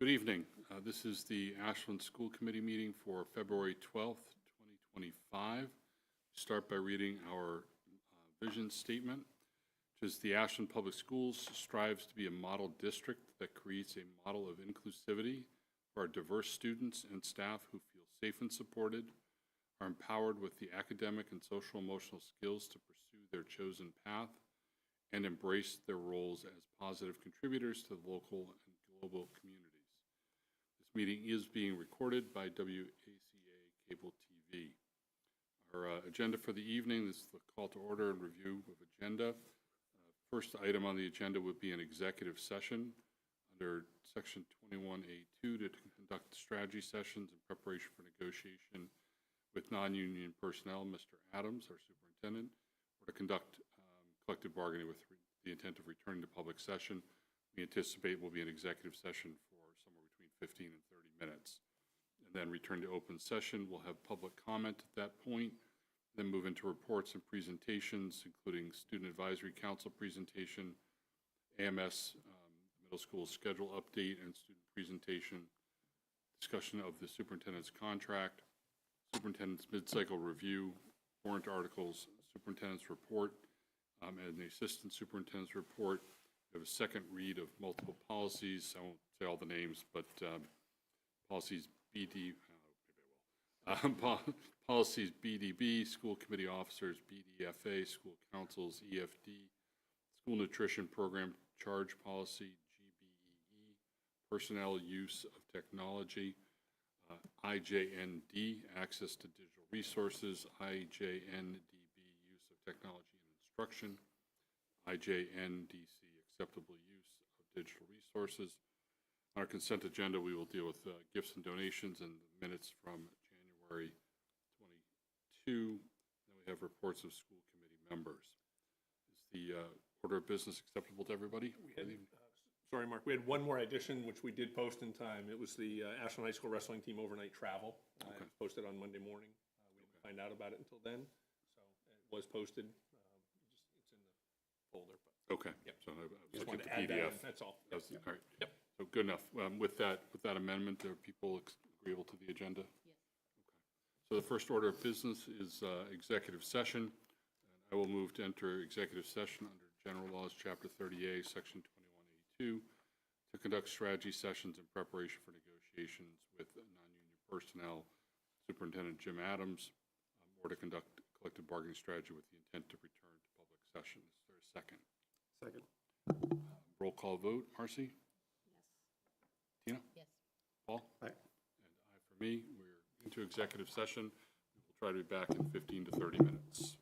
Good evening. This is the Ashland School Committee meeting for February 12th, 2025. Start by reading our vision statement, which is the Ashland Public Schools strives to be a model district that creates a model of inclusivity for our diverse students and staff who feel safe and supported, are empowered with the academic and social emotional skills to pursue their chosen path, and embrace their roles as positive contributors to the local and global communities. This meeting is being recorded by WACA Cable TV. Our agenda for the evening is the call to order and review of agenda. First item on the agenda would be an executive session under Section 21A2 to conduct strategy sessions in preparation for negotiation with non-union personnel, Mr. Adams, our superintendent, or to conduct collective bargaining with the intent of returning to public session. We anticipate will be an executive session for somewhere between 15 and 30 minutes. And then return to open session. We'll have public comment at that point, then move into reports and presentations, including Student Advisory Council presentation, AMS middle school schedule update and student presentation, discussion of the superintendent's contract, superintendent's mid-cycle review, warrant articles, superintendent's report, and the assistant superintendent's report. We have a second read of multiple policies. I won't say all the names, but policies BD, policies BDB, school committee officers, BDFA, school councils, EFD, school nutrition program charge policy, GBEE, personnel use of technology, IJND, access to digital resources, IJNDB, use of technology and instruction, IJNDC, acceptable use of digital resources. On our consent agenda, we will deal with gifts and donations and minutes from January 22. Then we have reports of school committee members. Is the order of business acceptable to everybody? Sorry, Mark, we had one more addition, which we did post in time. It was the Ashland High School wrestling team overnight travel. Okay. It was posted on Monday morning. We didn't find out about it until then. So it was posted. It's in the folder. But okay. Yep. So I just looked wanted at to the add PDF. that in. That's all. All right. Yep. So good enough. With that amendment, are people agreeable to the agenda? Yes. Okay. So the first order of business is executive session. And I will move to enter executive session under General Laws, Chapter 30A, Section 21A2, to conduct strategy sessions in preparation for negotiations with non-union personnel, Superintendent Jim Adams, or to conduct collective bargaining strategy with the intent to return to public session. Is there a second? Second. Roll call vote. Marcy? Yes. Tina? Yes. Paul? Aye. And aye for me. We're into executive session. We will try to be back in 15 to 30 minutes.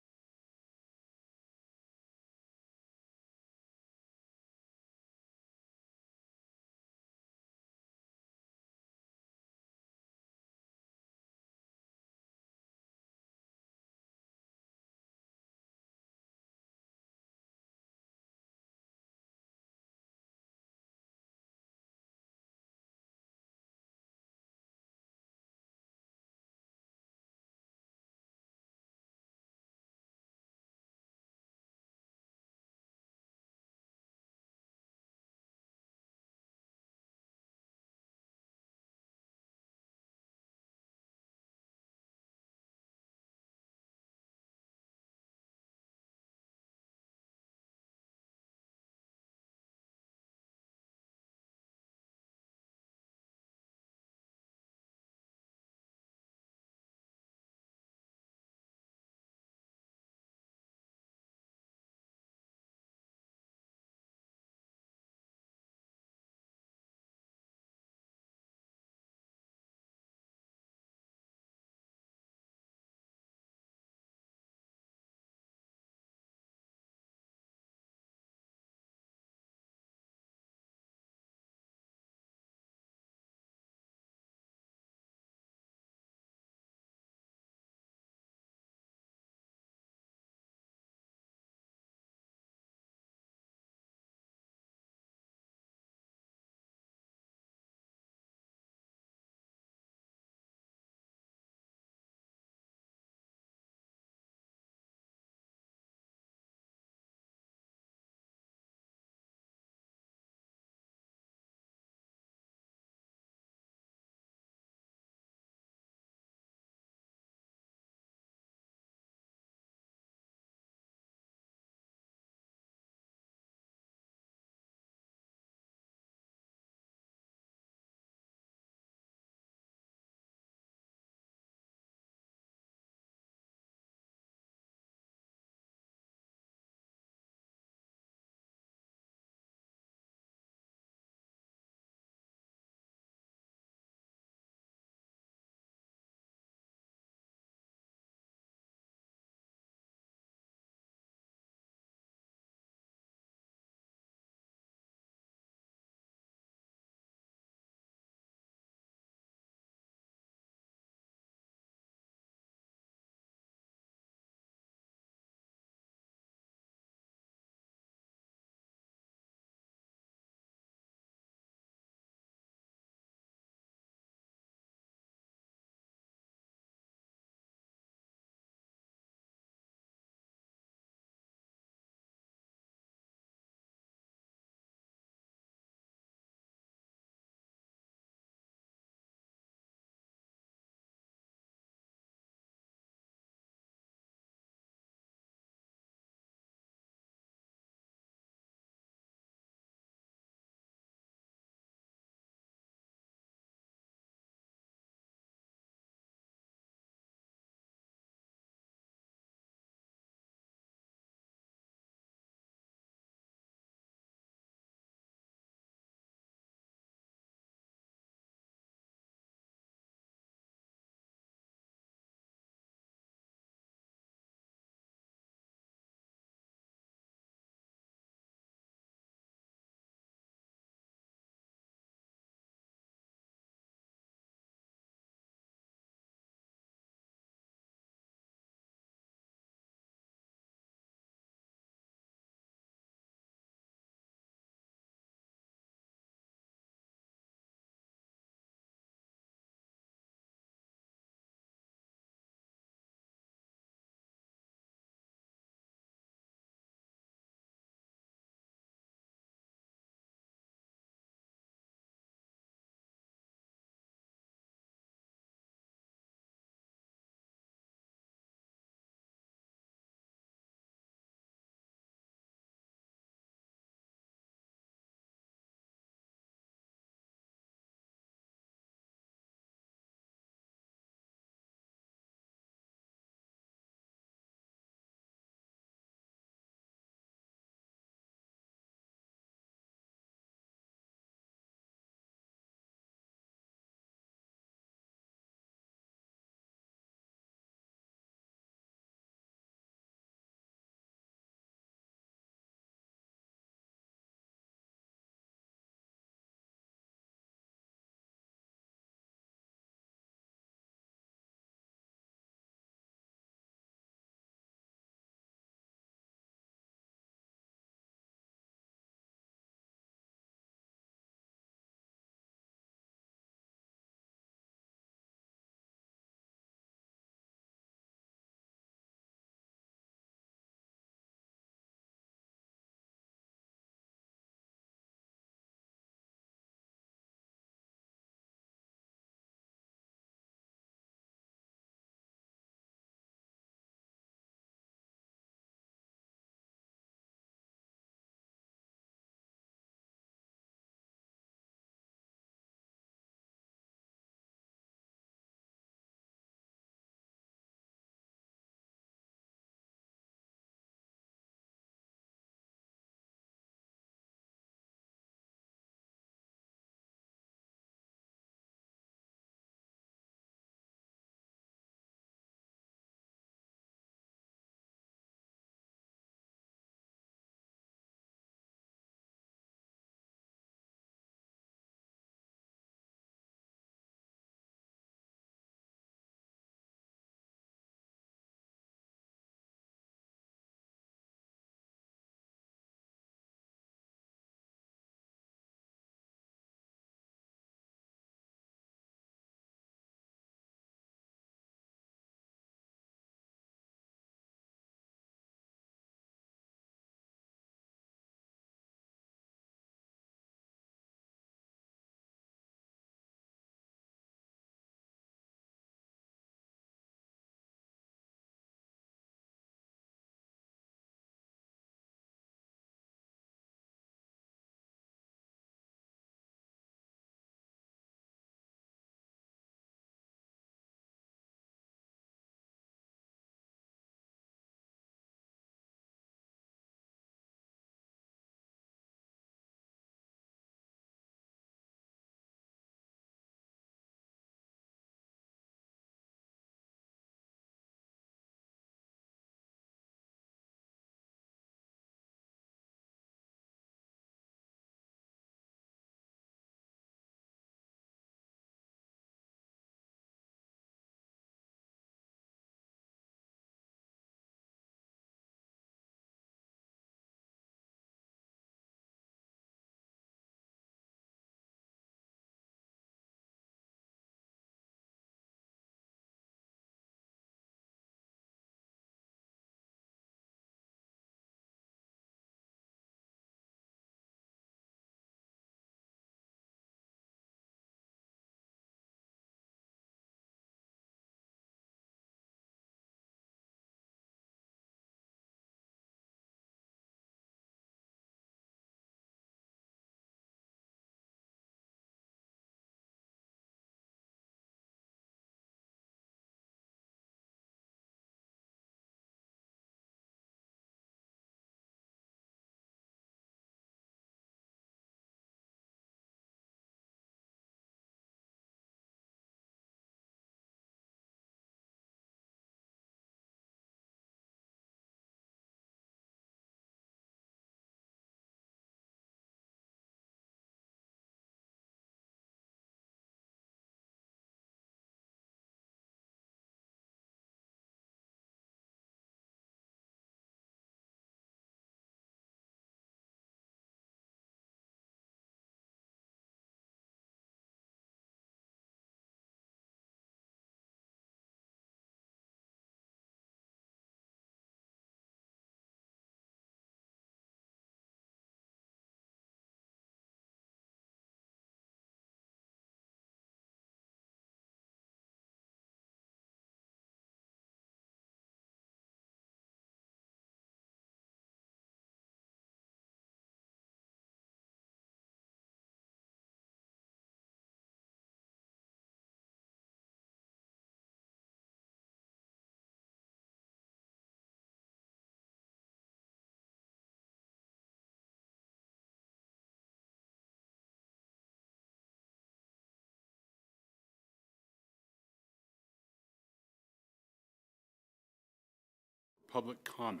public comment?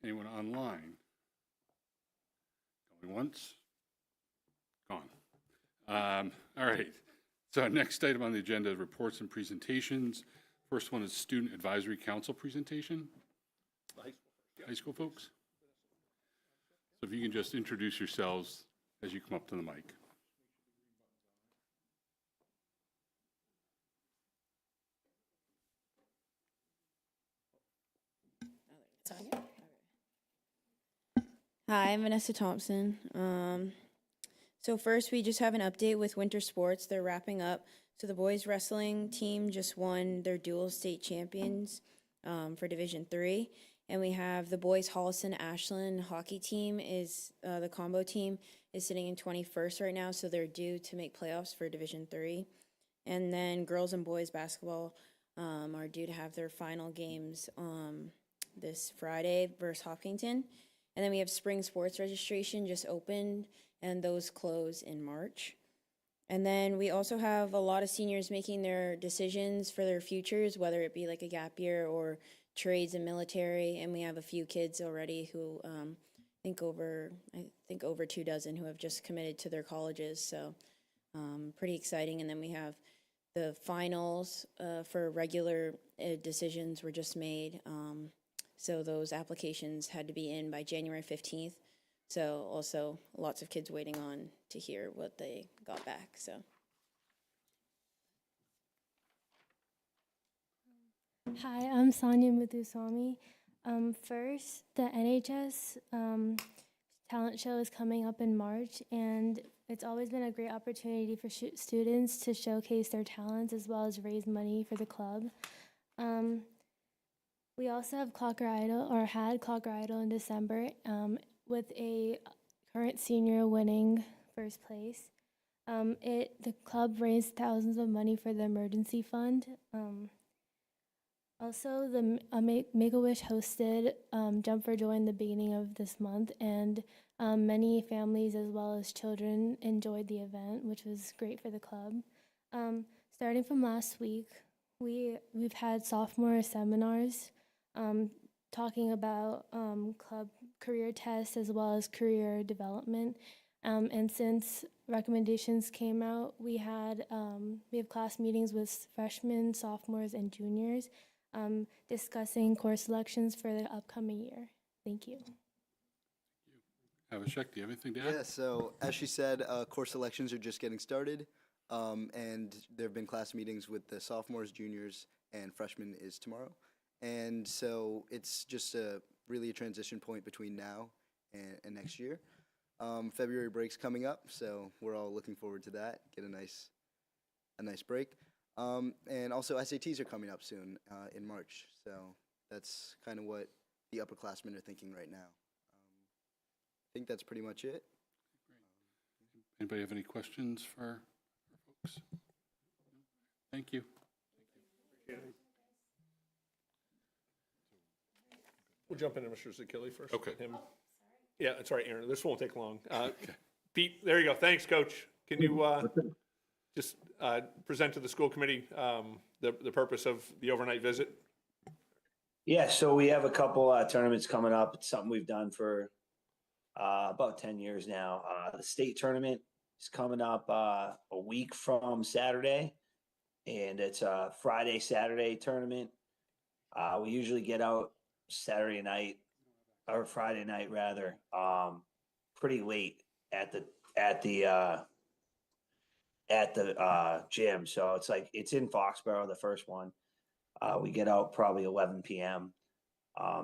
Anyone online? Going once? Gone. All right. So our next item on the agenda is reports and presentations. First one is Student Advisory Council presentation. High school folks. So if you can just introduce yourselves as you come up to the mic. Hi, I'm Vanessa Thompson. So first, we just have an update with winter sports. They're wrapping up. So the boys wrestling team just won their dual state champions for Division III. And we have the boys Holliston Ashland hockey team is, the combo team is sitting in 21st right now. So they're due to make playoffs for Division III. And then girls and boys basketball are due to have their final games this Friday versus Hopkinton. And then we have spring sports registration just opened, and those close in March. And then we also have a lot of seniors making their decisions for their futures, whether it be like a gap year or trades and military. And we have a few kids already who I think over 24 who have just committed to their colleges. So pretty exciting. And then we have the finals for regular decisions were just made. So those applications had to be in by January 15th. So also lots of kids waiting on to hear what they got back, so. Hi, I'm Sonia Muthuswamy. First, the NHS talent show is coming up in March, and it's always been a great opportunity for students to showcase their talents as well as raise money for the club. We also have Clocker Idol, or had Clocker Idol in December, with a current senior winning first place. The club raised thousands of money for the emergency fund. Also, the Make-A-Wish hosted Jump for Joy in the beginning of this month, and many families as well as children enjoyed the event, which was great for the club. Starting from last week, we've had sophomore seminars talking about club career tests as well as career development. And since recommendations came out, we have class meetings with freshmen, sophomores, and juniors discussing course selections for the upcoming year. Thank you. Avishek, do you have anything to add? Yeah, so as she said, course selections are just getting started, and there have been class meetings with the sophomores, juniors, and freshmen is tomorrow. And so it's just really a transition point between now and next year. February break's coming up, so we're all looking forward to that. Get a nice break. And also SATs are coming up soon in March, so that's kind of what the upperclassmen are thinking right now. I think that's pretty much it. Anybody have any questions for our folks? Thank you. We'll jump into Mr. Zakili first. Okay. Yeah, that's all right, Aaron. This won't take long. Pete, there you go. Thanks, Coach. Can you just present to the school committee the purpose of the overnight visit? Yeah, so we have a couple tournaments coming up. It's something we've done for about 10 years now. The state tournament is coming up a week from Saturday, and it's a Friday-Saturday tournament. We usually get out Saturday night or Friday night rather, pretty late at the gym. So it's in Foxborough, the first one. We get out probably 11 p.m.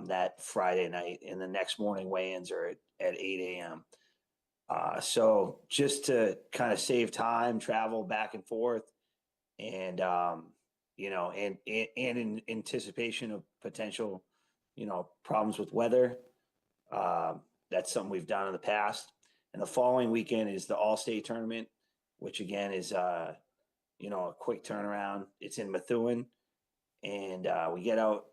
That Friday night, and the next morning weigh-ins are at 8 a.m. So just to kind of save time, travel back and forth, and and in anticipation of potential problems with weather. That's something we've done in the past. And the following weekend is the All-State tournament, which again is a quick turnaround. It's in Methuen, and we get out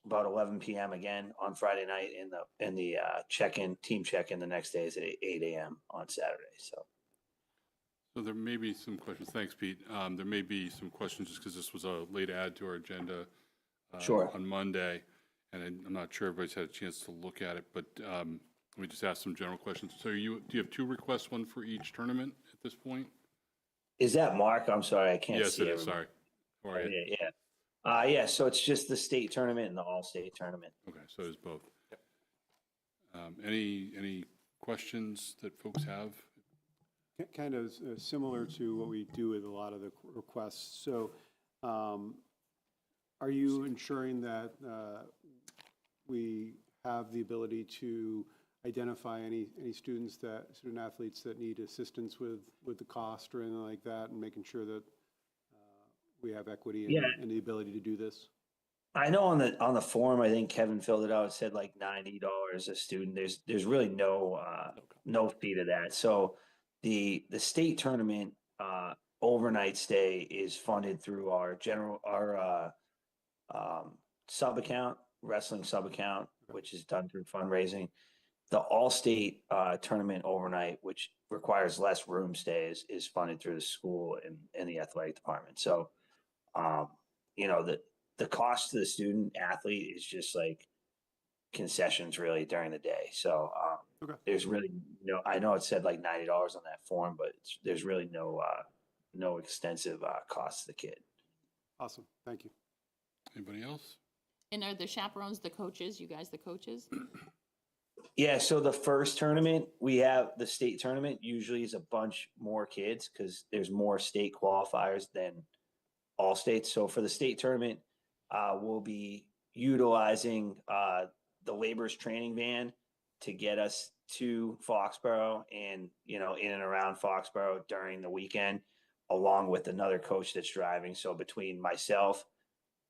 about 11 p.m. again on Friday night, and the team check-in the next day is at 8 a.m. on Saturday. So there may be some questions. Thanks, Pete. There may be some questions just because this was a late add to our agenda. Sure. on Monday, and I'm not sure everybody's had a chance to look at it, but let me just ask some general questions. So do you have two requests, one for each tournament at this point? Is that Mark? I'm sorry, I can't Yes, see it is, everybody. sorry. How are you? Yeah, so it's just the state tournament and the all-state tournament. Okay, so it's both. Any questions that folks have? Kind of similar to what we do with a lot of the requests. So are you ensuring that we have the ability to identify any student athletes that need assistance with the cost or anything like that, and making sure that we have equity and the ability to do this? I know on the form, I think Kevin filled it out. It said like $90 a student. There's really no fee to that. So the state tournament overnight stay is funded through our sub account, wrestling sub account, which is done through fundraising. The all-state tournament overnight, which requires less room stays, is funded through the school and the athletic department. So, the cost to the student athlete is just like concessions really during the day. So Okay. there's really I know it said like $90 on that form, but there's really no extensive cost to the kid. Awesome, thank you. Anybody else? And are the chaperones the coaches? You guys the coaches? Yeah, so the first tournament, we have the state tournament usually is a bunch more kids because there's more state qualifiers than all states. So for the state tournament, we'll be utilizing the labor's training van to get us to Foxborough and, in and around Foxborough during the weekend, along with another coach that's driving. So between myself,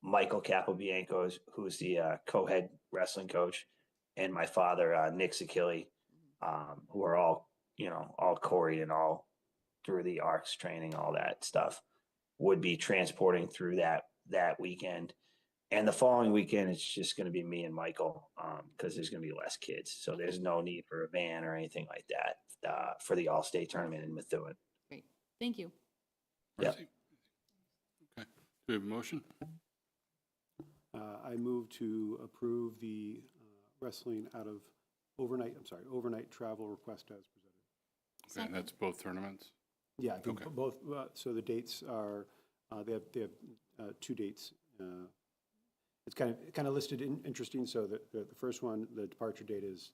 Michael Capobianco, who's the co-head wrestling coach, and my father, Nick Sakili, who are all Corey and all through the ARCS training, all that stuff, would be transporting through that weekend. And the following weekend, it's just going to be me and Michael because there's going to be less kids. So there's no need for a van or anything like that for the all-state tournament in Methuen. Great. Thank you. Yep. Marcy? Okay, do we have a motion? I move to approve the wrestling overnight travel request as presented. Okay, and that's both tournaments? Yeah, I think Okay. both, so the dates are, they have two dates. It's kind of listed interesting, so the first one, the departure date is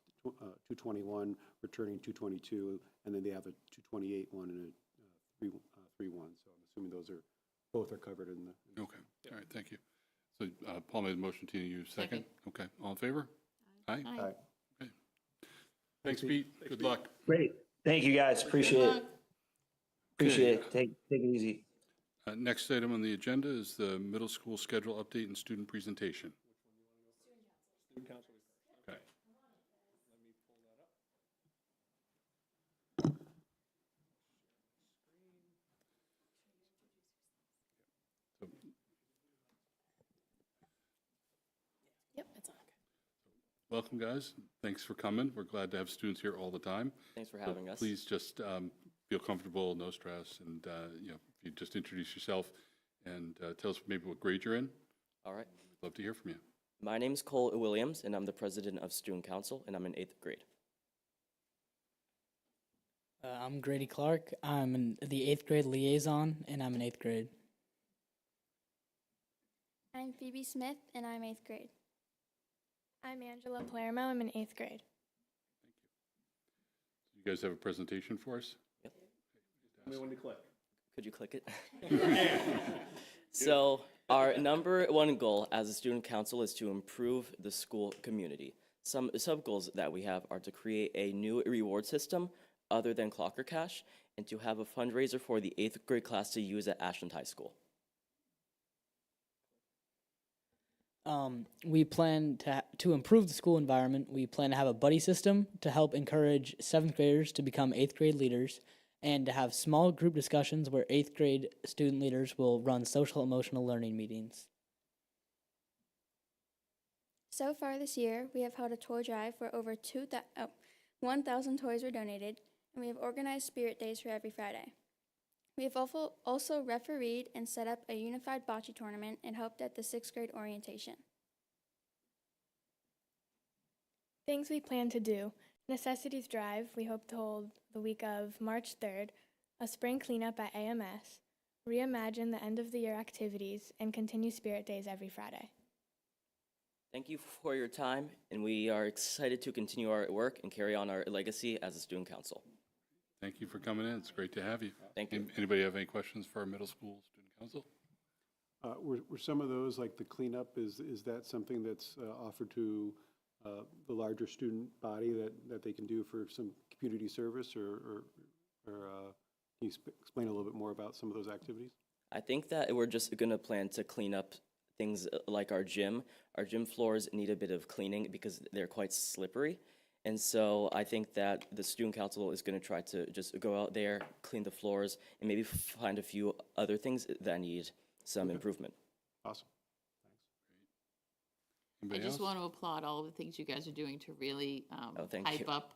2/21, returning 2/22, and then they have a 2/28 one and a 3/1. So I'm assuming both are covered in the. Okay, all right, thank you. So Paul made the motion, Tina, you second? Okay, all in favor? Aye? Aye. Aye. Okay. Thanks, Pete. Good luck. Great. Thank you, guys. Appreciate Good it. luck. Appreciate it. Take it easy. Next item on the agenda is the middle school schedule update and student presentation. Okay. So, Yep, it's on. welcome, guys. Thanks for coming. We're glad to have students here all the time. Thanks for So having us. Please just feel comfortable, no stress, and if you just introduce yourself and tell us maybe what grade you're in. All right. We'd love to hear from you. My name is Cole Williams, and I'm the president of Student Council, and I'm in 8th grade. I'm Grady Clark. I'm the 8th grade liaison, and I'm in 8th grade. I'm Phoebe Smith, and I'm 8th grade. I'm Angela Palermo. I'm in 8th grade. You guys have a presentation for us? Yep. Tell me when to click. Could you click it? So our number one goal as a student council is to improve the school community. Some sub-goals that we have are to create a new reward system other than Clocker Cash and to have a fundraiser for the 8th grade class to use at Ashland High School. We plan to improve the school environment. We plan to have a buddy system to help encourage 7th graders to become 8th grade leaders, and to have small group discussions where 8th grade student leaders will run social emotional learning meetings. So far this year, we have held a toy drive where over 1,000 toys were donated, and we have organized spirit days for every Friday. We have also refereed and set up a unified bocce tournament and helped at the 6th grade orientation. Things we plan to do. Necessities Drive, we hope to hold the week of March 3rd, a spring cleanup at AMS, reimagine the end of the year activities, and continue Spirit Days every Friday. Thank you for your time, and we are excited to continue our work and carry on our legacy as a student council. Thank you for coming in. It's great to have you. Thank you. Anybody have any questions for our middle school student council? Were some of those, like the cleanup, is that something that's offered to the larger student body that they can do for some community service, or can you explain a little bit more about some of those activities? I think that we're just going to plan to clean up things like our gym. Our gym floors need a bit of cleaning because they're quite slippery. And so I think that the student council is going to try to just go out there, clean the floors, and maybe find a few other things that need some improvement. Awesome. I Anybody just else? want to applaud all of the things you guys are doing to really thank hype you. up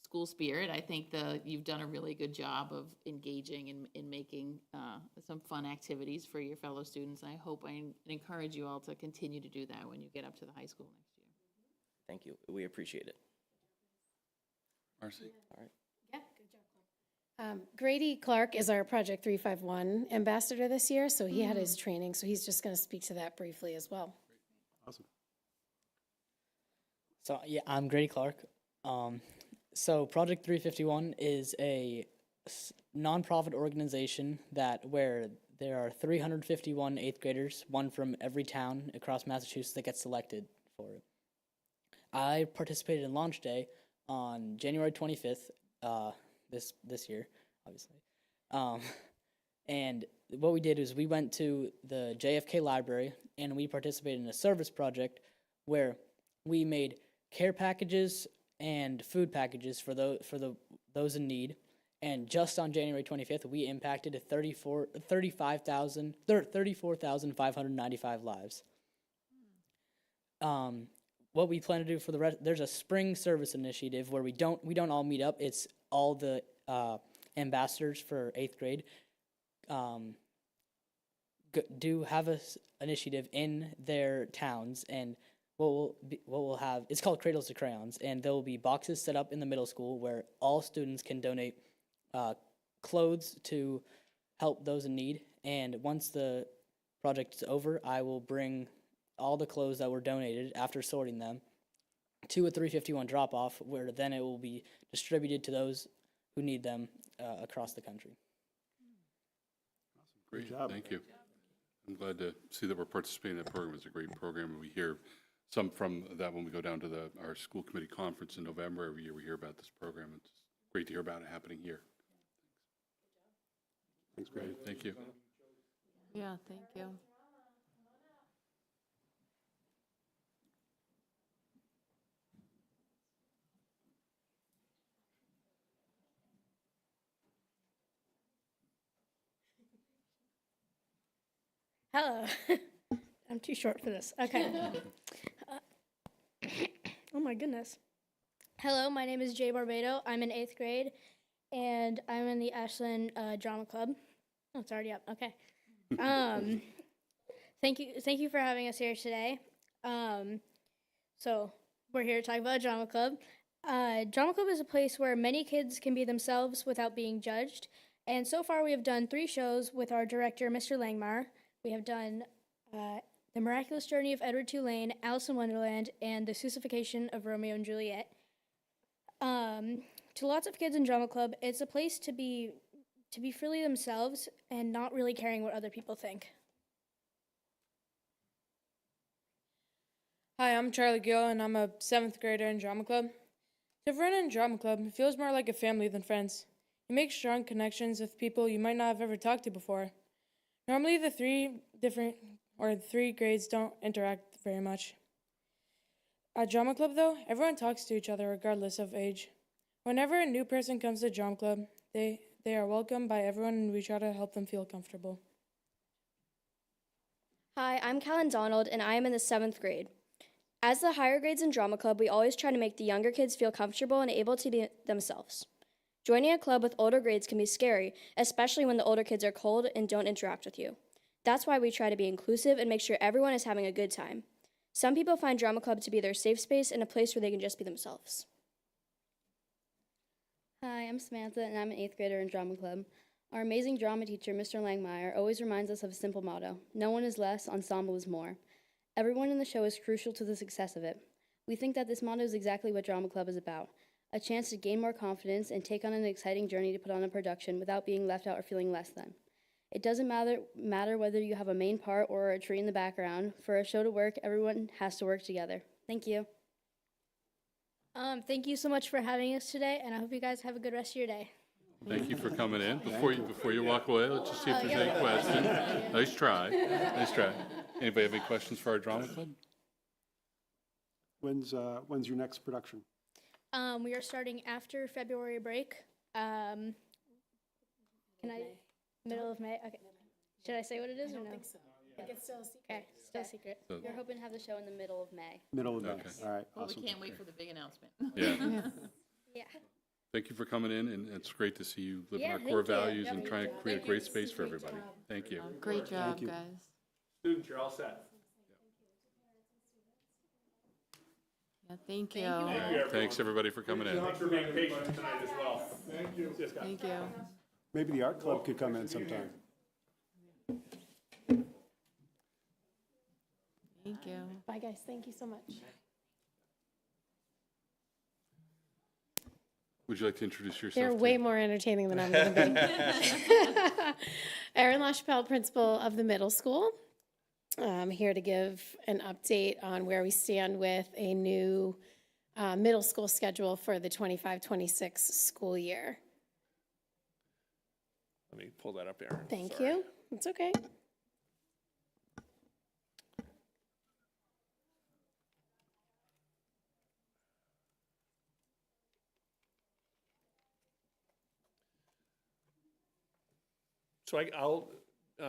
school spirit. I think you've done a really good job of engaging in making some fun activities for your fellow students. I hope I encourage you all to continue to do that when you get up to the high school next year. Thank you. We appreciate it. Marcy? All right. Yeah, good job. Grady Clark is our Project 351 ambassador this year, so he had his training, so he's just going to speak to that briefly as well. Awesome. So yeah, I'm Grady Clark. So Project 351 is a nonprofit organization where there are 351 eighth graders, one from every town across Massachusetts that gets selected for it. I participated in launch day on January 25th, this year, obviously. And what we did is we went to the JFK library and we participated in a service project where we made care packages and food packages for those in need. And just on January 25th, we impacted 34,595 lives. What we plan to do for the rest, there's a spring service initiative where we don't all meet up. It's all the ambassadors for 8th grade do have a initiative in their towns, and what we'll have, it's called Cradles to Crayons, and there will be boxes set up in the middle school where all students can donate clothes to help those in need. And once the project is over, I will bring all the clothes that were donated after sorting them to a 351 drop-off, where then it will be distributed to those who need them across the country. Great, job. thank you. I'm glad to see that we're participating in that program. It's a great program, and we hear some from that when we go down to our school committee conference in November. Every year we hear about this program. It's great to hear about it happening here. Thanks, Grady. Great, thank you. Yeah, thank you. Hello. I'm too short for this. Okay. Oh my goodness. Hello, my name is Jay Barbado. I'm in 8th grade, and I'm in the Ashland Drama Club. Oh, it's already up. Okay. Thank you for having us here today. So we're here to talk about Drama Club. Drama Club is a place where many kids can be themselves without being judged. And so far, we have done 3 shows with our director, Mr. Langmar. We have done The Miraculous Journey of Edward Tulane, Alice in Wonderland, and The Seussification of Romeo and Juliet. To lots of kids in Drama Club, it's a place to be freely themselves and not really caring what other people think. Hi, I'm Charlie Gill, and I'm a 7th grader in Drama Club. To run in Drama Club feels more like a family than friends. You make strong connections with people you might not have ever talked to before. Normally, the 3 grades don't interact very much. At Drama Club, though, everyone talks to each other regardless of age. Whenever a new person comes to Drama Club, they are welcomed by everyone, and we try to help them feel comfortable. Hi, I'm Callan Donald, and I am in the 7th grade. As the higher grades in Drama Club, we always try to make the younger kids feel comfortable and able to be themselves. Joining a club with older grades can be scary, especially when the older kids are cold and don't interact with you. That's why we try to be inclusive and make sure everyone is having a good time. Some people find drama club to be their safe space and a place where they can just be themselves. Hi, I'm Samantha, and I'm an 8th grader in drama club. Our amazing drama teacher, Mr. Langmeyer, always reminds us of a simple motto: no one is less, ensemble is more. Everyone in the show is crucial to the success of it. We think that this motto is exactly what drama club is about: a chance to gain more confidence and take on an exciting journey to put on a production without being left out or feeling less than. It doesn't matter whether you have a main part or a tree in the background. For a show to work, everyone has to work together. Thank you. Thank you so much for having us today, and I hope you guys have a good rest of your day. Thank you for coming in. Before you walk away, let's just see if there's any questions. Nice try. Nice try. Anybody have any questions for our drama club? When's your next production? We are starting after February break. Can I? Middle of May? Okay. Should I say what it is or no? I think so. It's still a secret. Okay, still a secret. So- We're hoping to have the show in the middle of May. Middle of May. Okay. All right, Well, awesome. we can't wait for the big announcement. Yeah. Yeah. Thank you for coming in, and it's great to see you living Yeah, our core thank you. values Yeah, and great trying to job. create a Thank you. great space for everybody. Thank you. Great job, you. guys. Students, you're all set. Yeah, thank you. Thank you, everyone. Thanks, everybody, for coming in. Thanks for being patient tonight as well. Thank you. See you, Scott. Thank you. Maybe the art club could come in sometime. Thank you. Bye, guys. Thank you so much. Would you like to introduce yourself? They're too? way more entertaining than I'm going to be. Erin LaChapelle, principal of the middle school. I'm here to give an update on where we stand with a new middle school schedule for the 25-26 school year. Let me pull that up, Aaron. Thank Sorry. you. It's okay. So I'll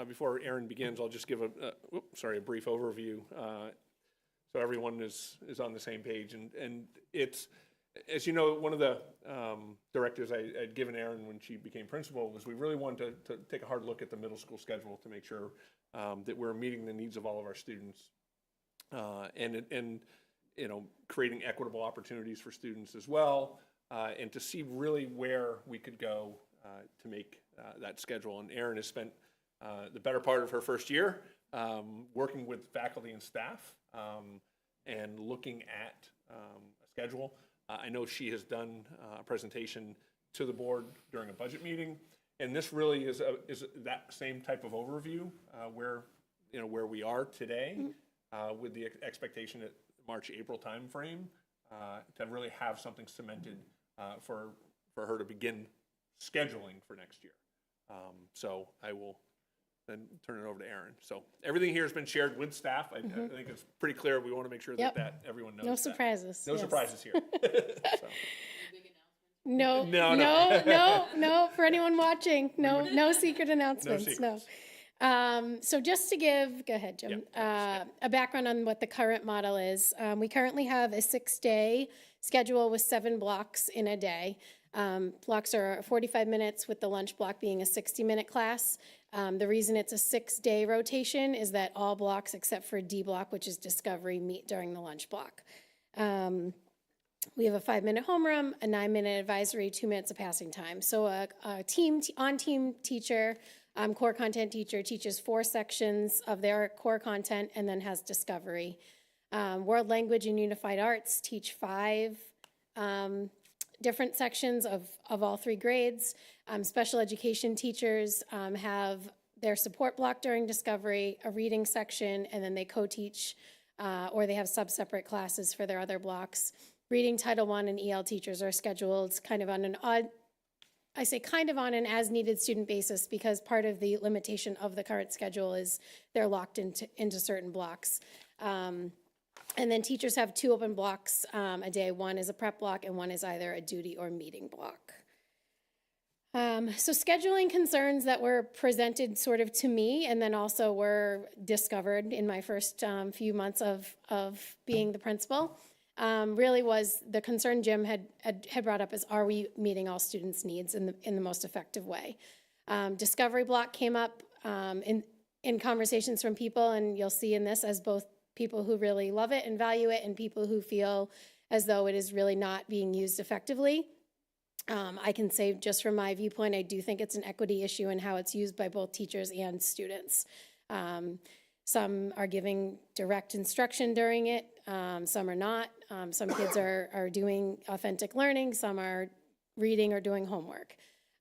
before Aaron begins, I'll just give a brief overview, so everyone is on the same page. And it's, as you know, one of the directives I'd given Aaron when she became principal was we really wanted to take a hard look at the middle school schedule to make sure that we're meeting the needs of all of our students, and you know, creating equitable opportunities for students as well, and to see really where we could go to make that schedule. And Erin has spent the better part of her first year working with faculty and staff and looking at a schedule. I know she has done a presentation to the board during a budget meeting, and this really is that same type of overview where we are today with the expectation at March-April timeframe to really have something cemented for her to begin scheduling for next year. So I will then turn it over to Aaron. So everything here has been shared with staff. I think it's pretty clear. We want to make sure Yep. that everyone knows No that. surprises. No Yes. surprises here. So, No, No, no, no. no, for anyone watching, no secret announcements, no. secrets. So just to give, go ahead, Jim, a background on what the current model is. We currently have a 6-day schedule with 7 blocks in a day. Blocks are 45 minutes with the lunch block being a 60-minute class. The reason it's a 6-day rotation is that all blocks except for D block, which is discovery, meet during the lunch block. We have a 5-minute homeroom, a 9-minute advisory, 2 minutes of passing time. So a on-team teacher, core content teacher teaches 4 sections of their core content and then has discovery. World Language and Unified Arts teach 5 different sections of all 3 grades. Special education teachers have their support block during discovery, a reading section, and then they co-teach or they have sub-separate classes for their other blocks. Reading, Title I, and EL teachers are scheduled kind of on an as-needed student basis because part of the limitation of the current schedule is they're locked into certain blocks. And then teachers have 2 open blocks a day. One is a prep block and one is either a duty or meeting block. So scheduling concerns that were presented sort of to me and then also were discovered in my first few months of being the principal really was the concern Jim had brought up is, are we meeting all students' needs in the most effective way? Discovery block came up in conversations from people, and you'll see in this as both people who really love it and value it and people who feel as though it is really not being used effectively. I can say just from my viewpoint, I do think it's an equity issue in how it's used by both teachers and students. Some are giving direct instruction during it, some are not. Some kids are doing authentic learning, some are reading or doing homework.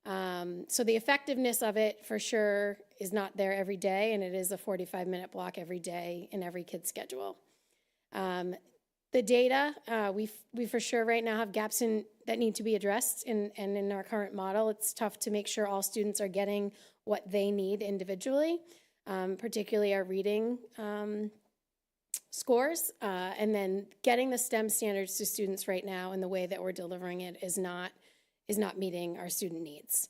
So the effectiveness of it for sure is not there every day, and it is a 45-minute block every day in every kid's schedule. The data, we for sure right now have gaps that need to be addressed, and in our current model, it's tough to make sure all students are getting what they need individually, particularly our reading scores, and then getting the STEM standards to students right now in the way that we're delivering it is not meeting our student needs.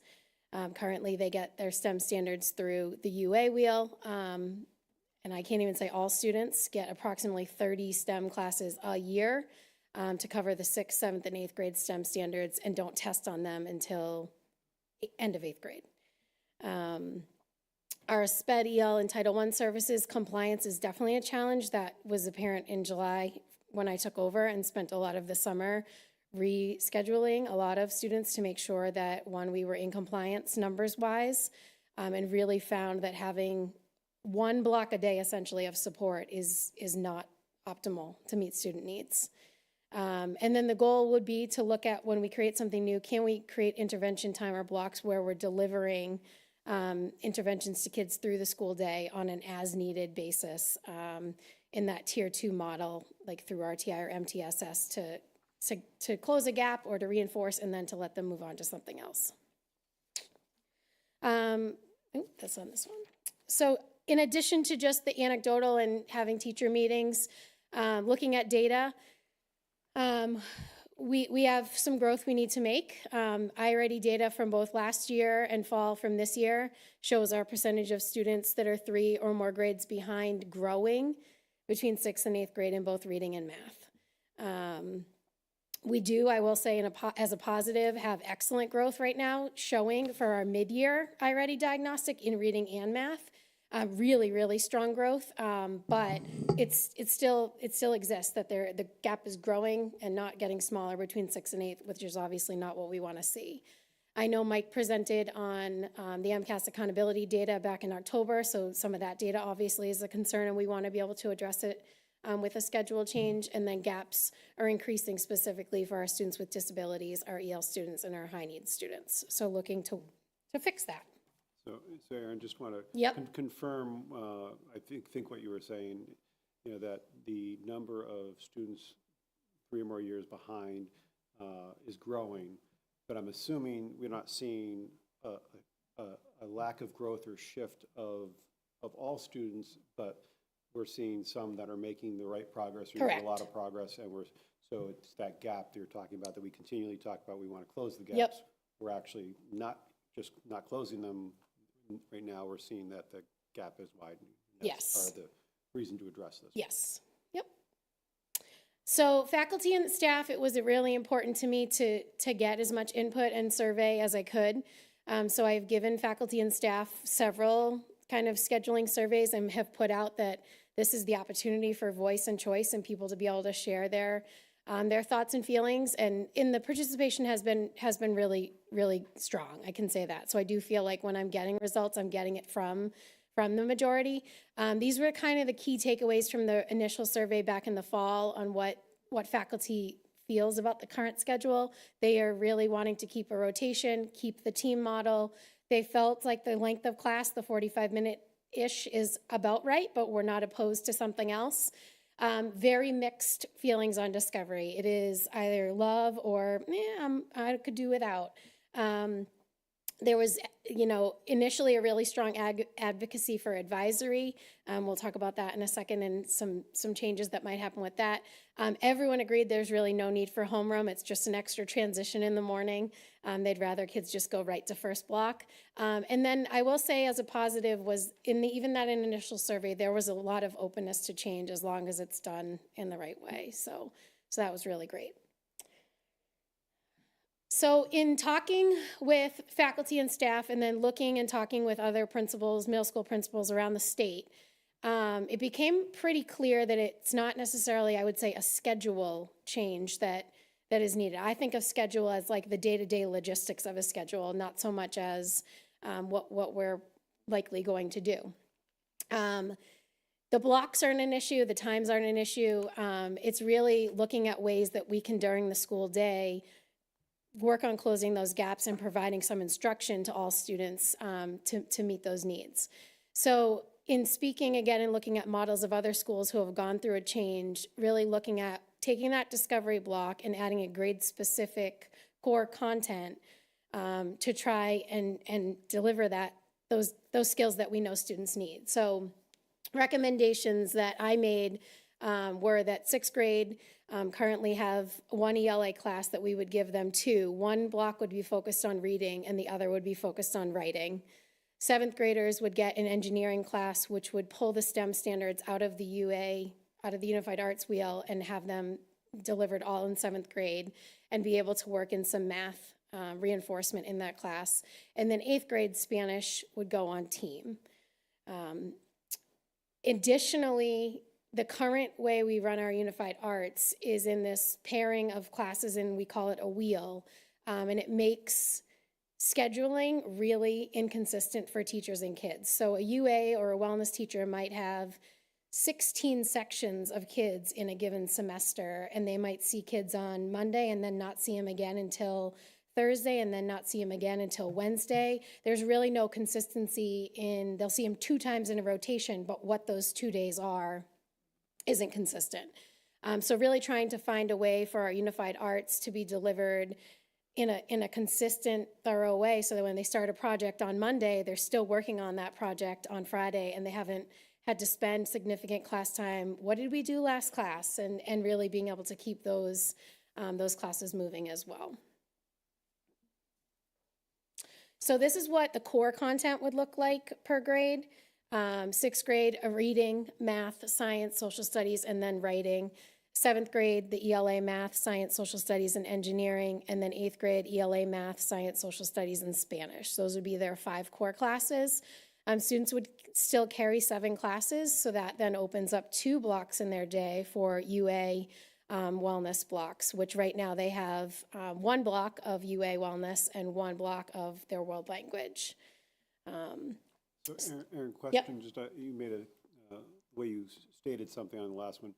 Currently, they get their STEM standards through the UA wheel, and I can't even say all students get approximately 30 STEM classes a year to cover the 6th, 7th, and 8th grade STEM standards, and don't test on them until end of 8th grade. Our SPED, EL, and Title I services compliance is definitely a challenge that was apparent in July when I took over and spent a lot of the summer rescheduling a lot of students to make sure that, one, we were in compliance numbers-wise, and really found that having one block a day essentially of support is not optimal to meet student needs. And then the goal would be to look at, when we create something new, can we create intervention timer blocks where we're delivering interventions to kids through the school day on an as-needed basis in that Tier 2 model, like through RTI or MTSS, to close a gap or to reinforce and then to let them move on to something else. That's on this one. So in addition to just the anecdotal and having teacher meetings, looking at data, we have some growth we need to make. iReady data from both last year and fall from this year shows our percentage of students that are 3 or more grades behind growing between 6th and 8th grade in both reading and math. We do, I will say, as a positive, have excellent growth right now showing for our mid-year iReady diagnostic in reading and math. Really, really strong growth, but it still exists, that the gap is growing and not getting smaller between 6th and 8th, which is obviously not what we want to see. I know Mike presented on the MCAS accountability data back in October, so some of that data obviously is a concern, and we want to be able to address it with a schedule change. And then gaps are increasing specifically for our students with disabilities, our EL students, and our high needs students. So looking to fix that. So Aaron, just want to Yep. confirm, I think what you were saying, that the number of students 3 or more years behind is growing, but I'm assuming we're not seeing a lack of growth or shift of all students, but we're seeing some that are making the right progress or Correct. a lot of progress, and so it's that gap that you're talking about that we continually talk about. We want to close the gaps. Yep. We're actually not closing them. Right now, we're seeing that the gap is widening. That's part of the reason to address this. Yes. Yep. So faculty and staff, it was really important to me to get as much input and survey as I could. So I've given faculty and staff several kind of scheduling surveys and have put out that this is the opportunity for voice and choice and people to be able to share their thoughts and feelings. And in the participation has been really, really strong. I can say that. So I do feel like when I'm getting results, I'm getting it from the majority. These were kind of the key takeaways from the initial survey back in the fall on what faculty feels about the current schedule. They are really wanting to keep a rotation, keep the team model. They felt like the length of class, the 45-minute-ish, is about right, but we're not opposed to something else. Very mixed feelings on Discovery. It is either love or I could do without. There was, initially a really strong advocacy for advisory. We'll talk about that in a second and some changes that might happen with that. Everyone agreed there's really no need for homeroom. It's just an extra transition in the morning. They'd rather kids just go right to first block. And then I will say as a positive was even that initial survey, there was a lot of openness to change as long as it's done in the right way. So So that was really great. So in talking with faculty and staff and then looking and talking with other principals, middle school principals around the state, it became pretty clear that it's not necessarily, I would say, a schedule change that is needed. I think of schedule as like the day-to-day logistics of a schedule, not so much as what we're likely going to do. The blocks aren't an issue, the times aren't an issue. It's really looking at ways that we can, during the school day, work on closing those gaps and providing some instruction to all students to meet those needs. So in speaking again and looking at models of other schools who have gone through a change, really looking at taking that discovery block and adding a grade-specific core content to try and deliver those skills that we know students need. So recommendations that I made were that sixth grade currently have one ELA class that we would give them two. One block would be focused on reading and the other would be focused on writing. Seventh graders would get an engineering class which would pull the STEM standards out of the UA, out of the Unified Arts wheel, and have them delivered all in seventh grade and be able to work in some math reinforcement in that class. And then eighth grade Spanish would go on team. Additionally, the current way we run our Unified Arts is in this pairing of classes, and we call it a wheel, and it makes scheduling really inconsistent for teachers and kids. So a UA or a wellness teacher might have 16 sections of kids in a given semester, and they might see kids on Monday and then not see them again until Thursday and then not see them again until Wednesday. There's really no consistency in, they'll see them 2 times in a rotation, but what those 2 days are isn't consistent. So really trying to find a way for our Unified Arts to be delivered in a consistent, thorough way so that when they start a project on Monday, they're still working on that project on Friday and they haven't had to spend significant class time. What did we do last class? And really being able to keep those classes moving as well. So this is what the core content would look like per grade. Sixth grade, a reading, math, science, social studies, and then writing. Seventh grade, the ELA math, science, social studies, and engineering. And then eighth grade, ELA math, science, social studies, and Spanish. Those would be their 5 core classes. Students would still carry 7 classes, so that then opens up 2 blocks in their day for UA wellness blocks, which right now they have 1 block of UA wellness and 1 block of their world language. So Erin, question, Yep. just you made the way you stated something on the last one.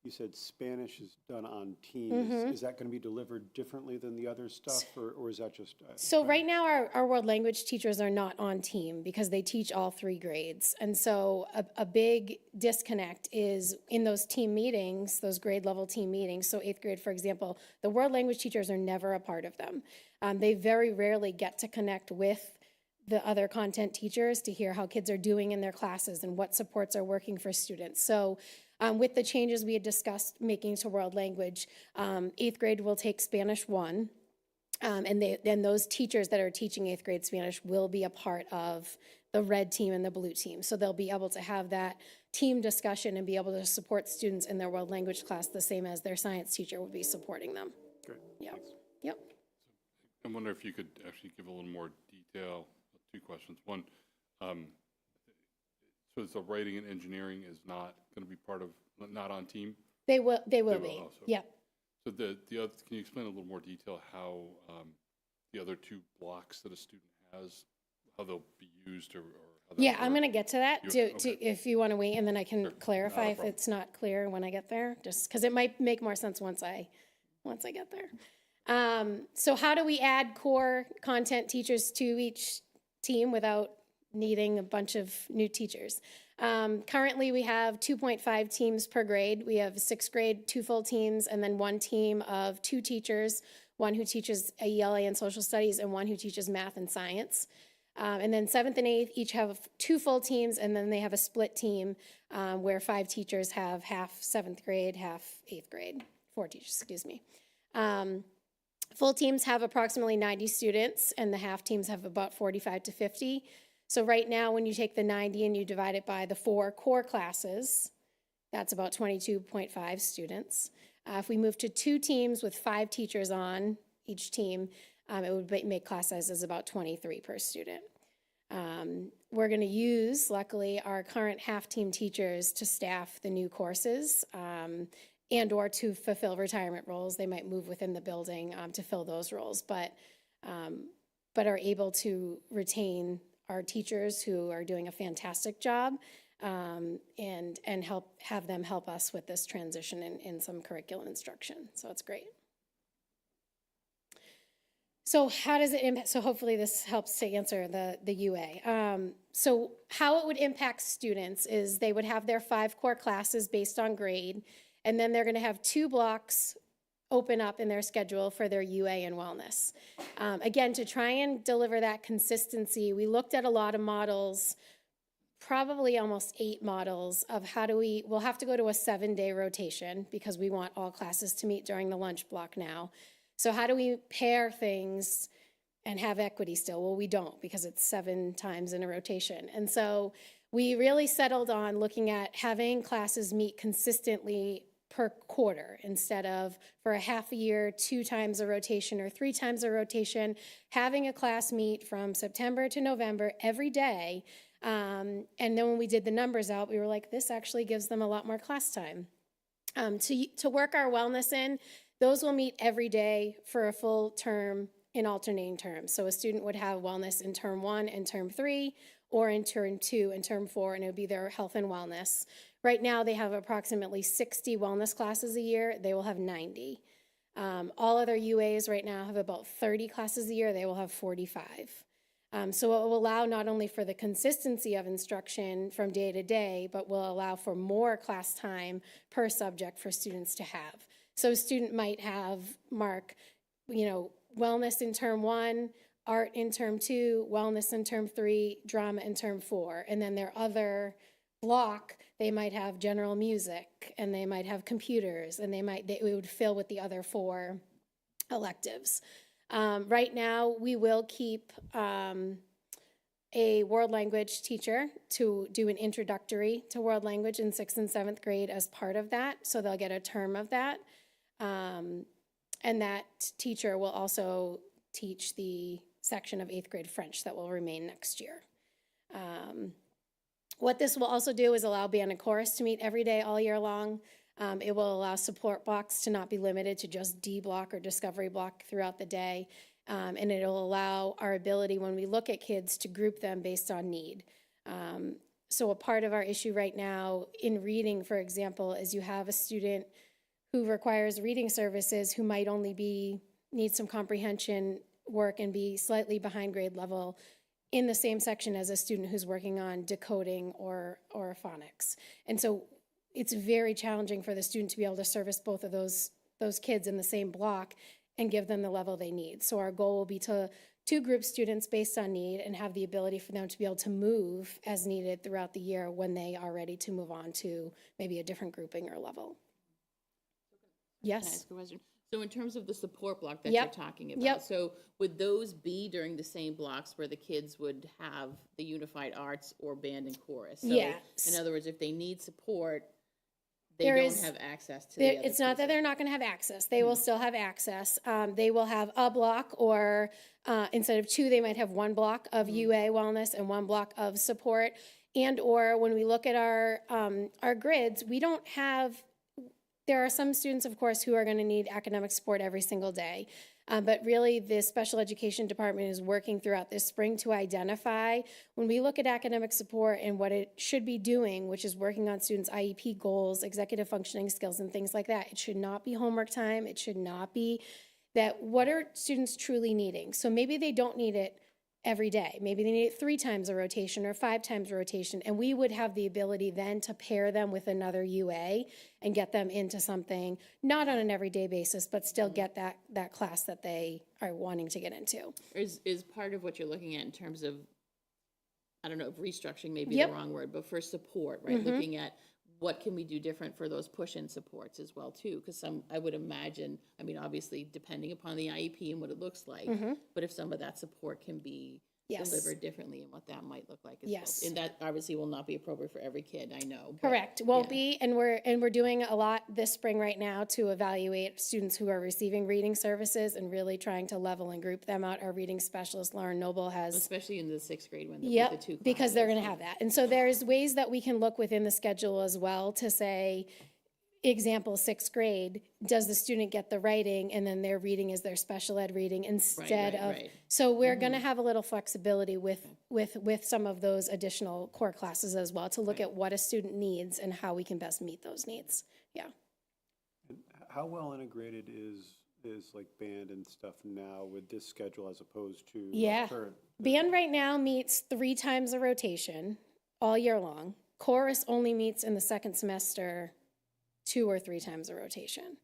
You said Spanish is done on teams. Is that going to be delivered differently than the other stuff, or is that just? So right now our world language teachers are not on team because they teach all 3 grades. And so a big disconnect is in those team meetings, those grade level team meetings. So 8th grade, for example, the world language teachers are never a part of them. They very rarely get to connect with the other content teachers to hear how kids are doing in their classes and what supports are working for students. So with the changes we had discussed making to world language, 8th grade will take Spanish 1, and then those teachers that are teaching 8th grade Spanish will be a part of the red team and the blue team. So they'll be able to have that team discussion and be able to support students in their world language class the same as their science teacher would be supporting them. Great. Yep. Thanks. Yep. I wonder if you could actually give a little more detail. 2 questions. One, so the writing and engineering is not going to be part of, not on team? They will be. Also. Yep. So the other, can you explain a little more detail how the other 2 blocks that a student has, how they'll be used or how Yeah, I'm going to get to that Okay. if you want to wait, and then I can Sure. clarify Not a if problem. it's not clear when I get there, just because it might make more sense once I get there. So how do we add core content teachers to each team without needing a bunch of new teachers? Currently, we have 2.5 teams per grade. We have 6th grade, 2 full teams, and then 1 team of 2 teachers, 1 who teaches ELA and social studies, and 1 who teaches math and science. And then 7th and 8th each have 2 full teams, and then they have a split team where 5 teachers have half 7th grade, half 8th grade, 4 teachers, excuse me. Full teams have approximately 90 students, and the half teams have about 45 to 50. So right now, when you take the 90 and you divide it by the 4 core classes, that's about 22.5 students. If we move to 2 teams with 5 teachers on each team, it would make class sizes about 23 per student. We're going to use, luckily, our current half-team teachers to staff the new courses and or to fulfill retirement roles. They might move within the building to fill those roles, but are able to retain our teachers who are doing a fantastic job and have them help us with this transition in some curriculum instruction. So it's great. So how does it impact, so hopefully this helps to answer the UA. So how it would impact students is they would have their 5 core classes based on grade, and then they're going to have 2 blocks open up in their schedule for their UA and wellness. Again, to try and deliver that consistency, we looked at a lot of models, probably almost 8 models of how do we'll have to go to a 7-day rotation because we want all classes to meet during the lunch block now. So how do we pair things and have equity still? Well, we don't because it's 7 times in a rotation. And so we really settled on looking at having classes meet consistently per quarter instead of for a half a year, 2 times a rotation or 3 times a rotation, having a class meet from September to November every day. And then when we did the numbers out, we were like, this actually gives them a lot more class time. To work our wellness in, those will meet every day for a full term in alternating terms. So a student would have wellness in term 1 and term 3, or in term 2 and term 4, and it would be their health and wellness. Right now, they have approximately 60 wellness classes a year. They will have 90. All other UAs right now have about 30 classes a year. They will have 45. So it will allow not only for the consistency of instruction from day to day, but will allow for more class time per subject for students to have. So a student might have, wellness in term 1, art in term 2, wellness in term 3, drama in term 4. And then their other block, they might have general music, and they might have computers, and it would fill with the other 4 electives. Right now, we will keep a world language teacher to do an introductory to world language in 6th and 7th grade as part of that, so they'll get a term of that. And that teacher will also teach the section of 8th grade French that will remain next year. What this will also do is allow band and chorus to meet every day all year long. It will allow support blocks to not be limited to just D block or discovery block throughout the day. And it'll allow our ability when we look at kids to group them based on need. So a part of our issue right now in reading, for example, is you have a student who requires reading services who might only need some comprehension work and be slightly behind grade level in the same section as a student who's working on decoding or phonics. And so it's very challenging for the student to be able to service both of those kids in the same block and give them the level they need. So our goal will be to group students based on need and have the ability for them to be able to move as needed throughout the year when they are ready to move on to maybe a different grouping or level. Yes. Can I ask a question? So in terms of the support block that you're talking about, so would those be during the same blocks where the kids would have the unified arts or band and chorus? So yes. In other words, if they need support, they don't have access to the other It's not that they're not going to have access. They will still have access. They will have a block, or instead of 2, they might have 1 block of UA wellness and 1 block of support. And or when we look at our grids, we don't have. There are some students, of course, who are going to need academic support every single day. But really, the special education department is working throughout this spring to identify, when we look at academic support and what it should be doing, which is working on students' IEP goals, executive functioning skills, and things like that. It should not be homework time. It should not be that. What are students truly needing? So maybe they don't need it every day. Maybe they need it 3 times a rotation or 5 times a rotation, and we would have the ability then to pair them with another UA and get them into something, not on an everyday basis, but still get that class that they are wanting to get into. Is part of what you're looking at in terms of, I don't know if restructuring may be the wrong word, but for support, right? Looking at what can we do different for those push-in supports as well, too? Because I would imagine, I mean, obviously, depending upon the IEP and what it looks like, but if some of that support can be Yes. delivered differently and what that might look like as Yes. well. And that obviously will not be appropriate for every kid, I know. but- Correct, won't yeah. be, and we're doing a lot this spring right now to evaluate students who are receiving reading services and really trying to level and group them out. Our reading specialist, Lauren Noble, has. Especially in the 6th grade when with the Yep, two because they're classes. gonna have that. And so there's ways that we can look within the schedule as well to say, example, 6th grade, does the student get the writing and then their reading is their special ed reading instead right, of. right. So we're gonna have a little flexibility with some of those additional core classes as well, to look at what a student needs and how we can best meet those needs. Yeah. And how well integrated is like band and stuff now with this schedule as opposed to Yeah. current? Band right now meets 3 times a rotation all year long. Chorus only meets in the second semester 2 or 3 times a rotation.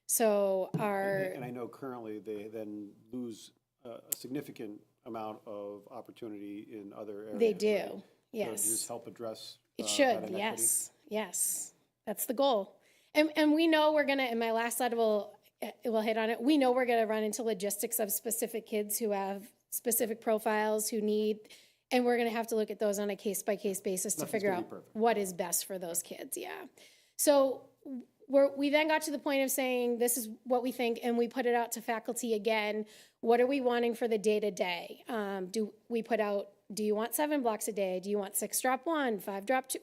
So And I know currently they then lose a significant amount of opportunity in other areas. they do, right? So yes. does this help address It that should, inequity? yes. That's the goal. And we know we're gonna, in my last slide, we'll hit on it. We know we're gonna run into logistics of specific kids who have specific profiles, who need, and we're gonna have to look at those on a case-by-case basis to Nothing's figure gonna out be perfect. what is best for those kids, yeah. So we then got to the point of saying, this is what we think, and we put it out to faculty again. What are we wanting for the day-to-day? Do we put out, do you want 7 blocks a day? Do you want 6 drop 1, 5 drop 2?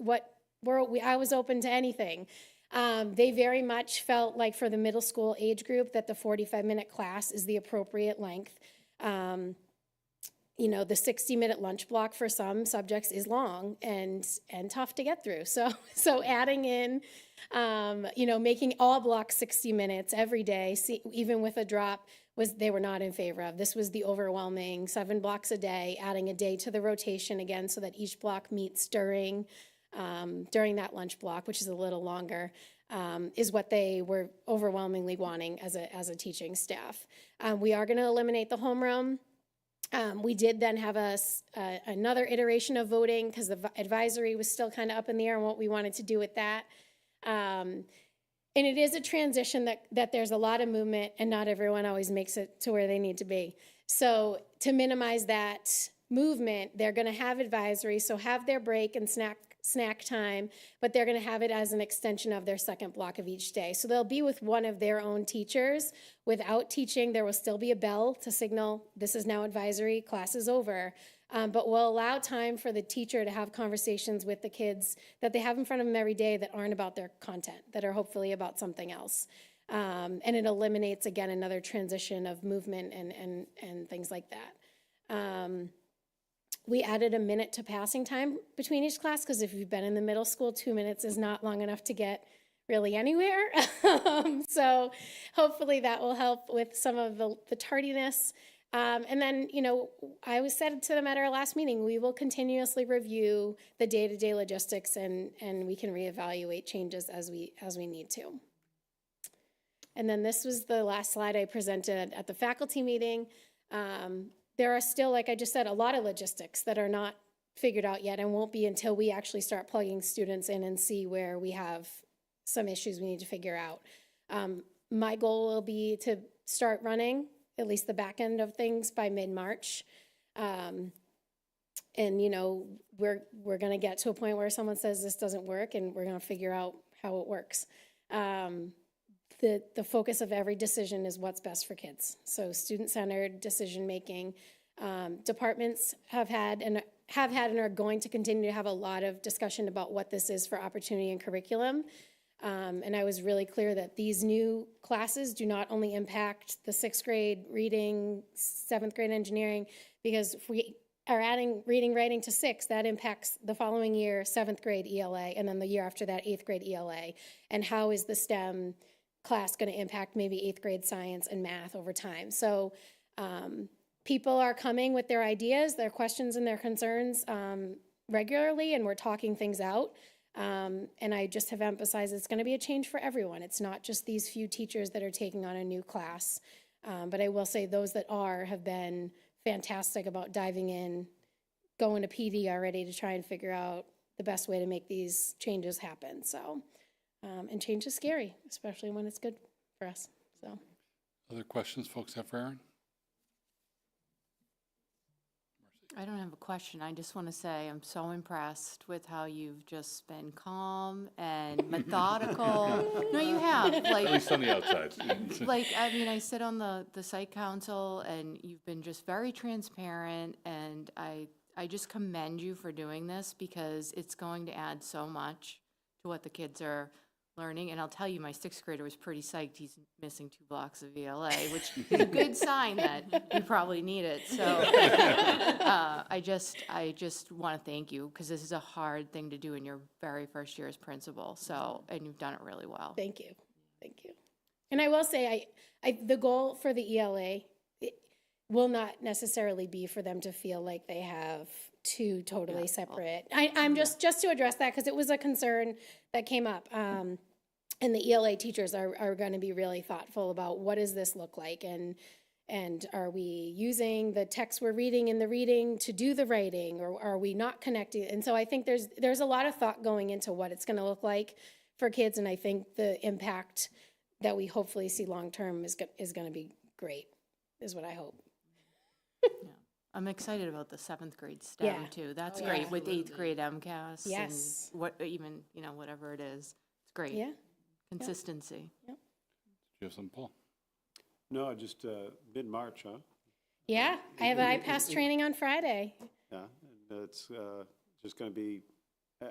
I was open to anything. They very much felt like for the middle school age group that the 45-minute class is the appropriate length. You know, the 60-minute lunch block for some subjects is long and tough to get through. So adding in, making all blocks 60 minutes every day, even with a drop, they were not in favor of. This was the overwhelming 7 blocks a day, adding a day to the rotation again so that each block meets during that lunch block, which is a little longer, is what they were overwhelmingly wanting as a teaching staff. We are going to eliminate the homeroom. We did then have another iteration of voting because the advisory was still kind of up in the air on what we wanted to do with that. And it is a transition that there's a lot of movement and not everyone always makes it to where they need to be. So to minimize that movement, they're going to have advisory, so have their break and snack time, but they're going to have it as an extension of their second block of each day. So they'll be with one of their own teachers. Without teaching, there will still be a bell to signal this is now advisory, class is over. But we'll allow time for the teacher to have conversations with the kids that they have in front of them every day that aren't about their content, that are hopefully about something else. And it eliminates, again, another transition of movement and things like that. We added a minute to passing time between each class because if you've been in the middle school, 2 minutes is not long enough to get really anywhere. So hopefully that will help with some of the tardiness. And then, I was said to them at our last meeting, we will continuously review the day-to-day logistics and we can reevaluate changes as we need to. And then this was the last slide I presented at the faculty meeting. There are still, like I just said, a lot of logistics that are not figured out yet and won't be until we actually start plugging students in and see where we have some issues we need to figure out. My goal will be to start running at least the back end of things by mid-March. And, we're going to get to a point where someone says this doesn't work and we're going to figure out how it works. The focus of every decision is what's best for kids. So student-centered decision-making. Departments have had and are going to continue to have a lot of discussion about what this is for opportunity and curriculum. And I was really clear that these new classes do not only impact the 6th grade reading, 7th grade engineering, because if we are adding reading, writing to 6, that impacts the following year, 7th grade ELA, and then the year after that, 8th grade ELA. And how is the STEM class going to impact maybe 8th grade science and math over time? So people are coming with their ideas, their questions, and their concerns regularly, and we're talking things out. And I just have emphasized it's going to be a change for everyone. It's not just these few teachers that are taking on a new class. But I will say those that have been fantastic about diving in, going to PD already to try and figure out the best way to make these changes happen. So, and change is scary, especially when it's good for us. So, Other questions folks have for Erin? I don't have a question. I just want to say I'm so impressed with how you've just been calm and methodical. No, you have. Like, At least on the outside. like, I mean, I sit on the site council, and you've been just very transparent, and I just commend you for doing this, because it's going to add so much to what the kids are learning. And I'll tell you, my sixth grader was pretty psyched. He's missing 2 blocks of VLA, which is a good sign that you probably need it. So I just want to thank you, because this is a hard thing to do in your very first year as principal. So, and you've done it really well. Thank you. Thank you. And I will say, the goal for the ELA will not necessarily be for them to feel like they have 2 totally separate. I'm just to address that, because it was a concern that came up. And the ELA teachers are going to be really thoughtful about what does this look like, and are we using the text we're reading in the reading to do the writing, or are we not connecting? And so I think there's a lot of thought going into what it's going to look like for kids, and I think the impact that we hopefully see long term is going to be great, is what I hope. Yeah. I'm excited about the 7th grade STEM Yeah. too. That's Oh, great yeah. with 8th grade MCAS. Yes. And even, whatever it is. It's great. Yeah. Consistency. Do you have something, Paul? No, just mid-March, huh? Yeah, I have IPASS training on Friday. Yeah, and it's just going to be,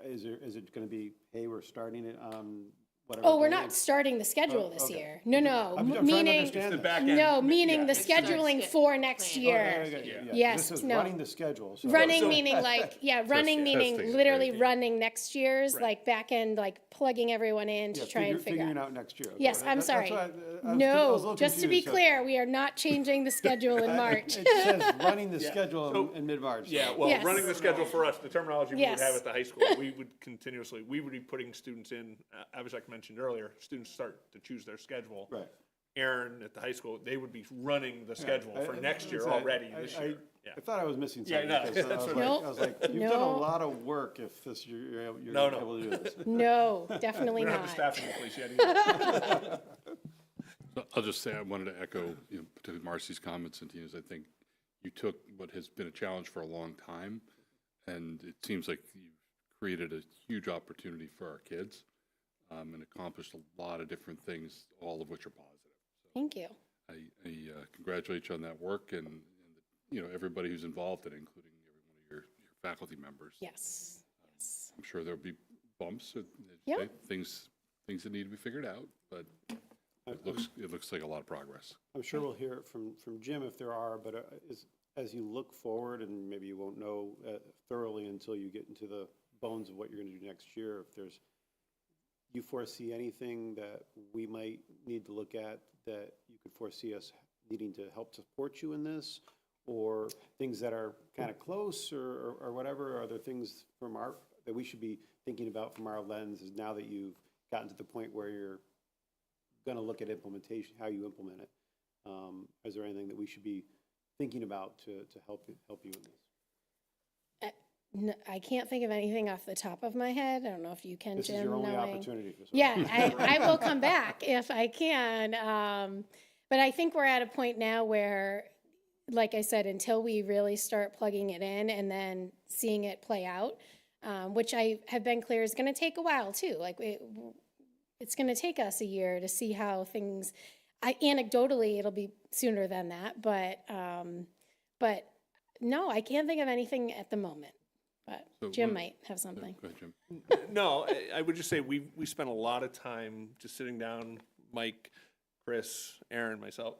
is it going to be, hey, we're starting it on whatever? Oh, we're day? not starting the schedule Oh, this okay. year. No, I'm trying to meaning, understand The this. back end. no, meaning Yeah. the scheduling for next year. Yeah. Yes, This is no. running the schedule. So Running meaning running meaning testing, literally right. running next year's, Right. like back end, like plugging everyone in to Yeah, try and figure figuring out. out next year. Okay. Yes, I'm That's sorry. why I was a No, little just to be confused, so- clear, we are not changing the schedule in March. It says running the Yeah. schedule So- in mid-March. Yeah, so- well, Yes. running the schedule for us, the terminology we would have Yes. at the high school, we would be putting students in, as I mentioned earlier, students start to choose their schedule. Right. Aaron at the high school, they would be running the schedule for I- next year I- already, I- this I- year. Yeah. I thought I was missing Yeah, something. no, because that's I was what like, I was like, you've done a No. lot of work if this, you're No, able to do this. No, definitely We don't have the not. staff in place yet either. So I'll just say, I wanted to echo, particularly Marcy's comments and Tina's. I think you took what has been a challenge for a long time, and it seems like you've created a huge opportunity for our kids, and accomplished a lot of different things, all of which are positive. So Thank you. I congratulate you on that work, and everybody who's involved in it, including every one of your faculty members. Yes. Yes. I'm sure there'll be bumps, as you Yeah. say, things that need to be figured out, but it looks like a lot of progress. I'm sure we'll hear it from Jim if there are, but as you look forward, and maybe you won't know thoroughly until you get into the bones of what you're going to do next year, if you foresee anything that we might need to look at that you could foresee us needing to help support you in this, or things that are kind of close or whatever? Are there things that we should be thinking about from our lenses now that you've gotten to the point where you're going to look at implementation, how you implement it? Is there anything that we should be thinking about to help you in this? No, I can't think of anything off the top of my head. I don't know if you can, This Jim. is your only knowing- opportunity for. Yeah, I will come back if I can. But I think we're at a point now where, like I said, until we really start plugging it in and then seeing it play out, which I have been clear is going to take a while too. Like it's going to take us a year to see how things. Anecdotally, it'll be sooner than that, but no, I can't think of anything at the moment. But So Jim one- might have something. Go ahead, Jim. No, I would just say we spent a lot of time just sitting down, Mike, Chris, Aaron, myself,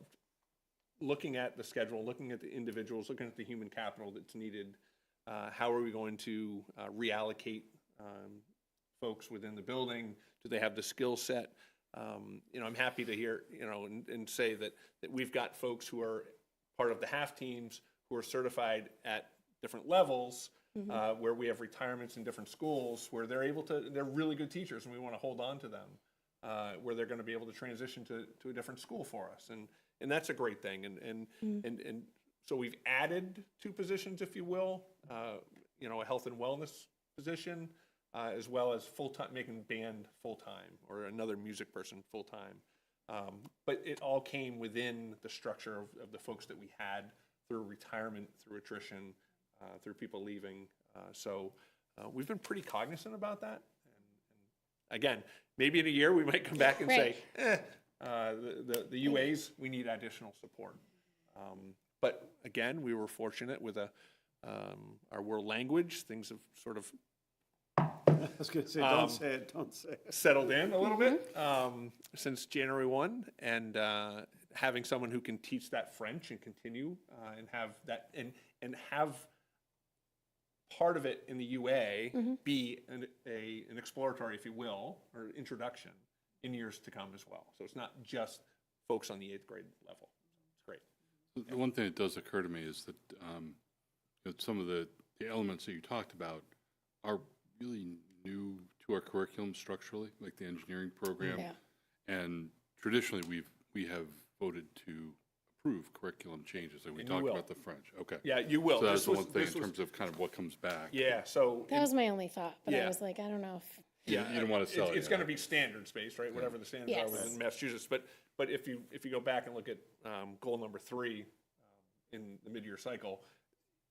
looking at the schedule, looking at the individuals, looking at the human capital that's needed. How are we going to reallocate folks within the building? Do they have the skill set? I'm happy to hear, and say that we've got folks who are part of the half teams who are certified at different levels, where we have retirements in different schools where they're really good teachers, and we want to hold on to them, where they're going to be able to transition to a different school for us. And that's a great thing. And so we've added 2 positions, if you will, a health and wellness position, as well as full-time, making band full-time, or another music person full-time. But it all came within the structure of the folks that we had through retirement, through attrition, through people leaving. So we've been pretty cognizant about that. And again, maybe in a year, we might come back and say, the UAs, we need additional support. But again, we were fortunate with our world language. Things have sort of I was going to say, don't say it, don't say it. settled in a little bit since January 1, and having someone who can teach that French and continue and have that and have part of it in the UA be an exploratory, if you will, or introduction in years to come as well. So it's not just folks on the 8th grade level. It's great. The one thing that does occur to me is that some of the elements that you talked about are really new to our curriculum structurally, like the engineering program. And traditionally, we have voted to approve curriculum changes, like we And you talked will. about the French. Okay. Yeah, you will. So that's This the was- one thing in this was- terms of kind of what comes back. Yeah, so. That was my only thought, but I Yeah. was like, I don't know if. Yeah, You don't want to sell it. It's going to be standards-based, right? Whatever the standards are Yes. within Massachusetts. But if you go back and look at goal number 3 in the mid-year cycle,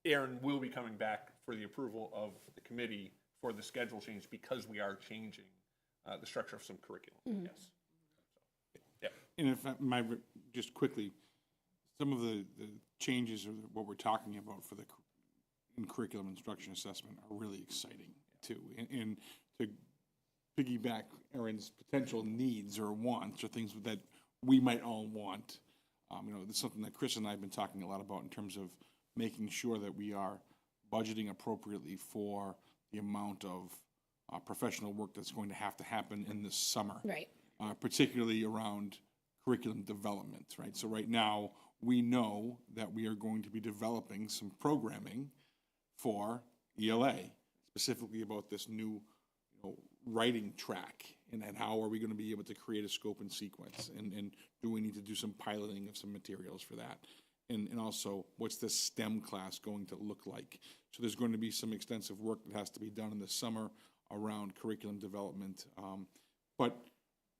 Aaron will be coming back for the approval of the committee for the schedule change because we are changing the structure of some curriculum. Yes. Yeah. And if I might, just quickly, some of the changes or what we're talking about for the in curriculum instruction assessment are really exciting too. And to piggyback Erin's potential needs or wants or things that we might all want, it's something that Chris and I have been talking a lot about in terms of making sure that we are budgeting appropriately for the amount of professional work that's going to happen in this summer. Right. Particularly around curriculum development, right? So right now, we know that we are going to be developing some programming for ELA, specifically about this new writing track, and how are we going to be able to create a scope and sequence, and do we need to do some piloting of some materials for that? And also, what's this STEM class going to look like? So there's going to be some extensive work that has to be done in the summer around curriculum development. But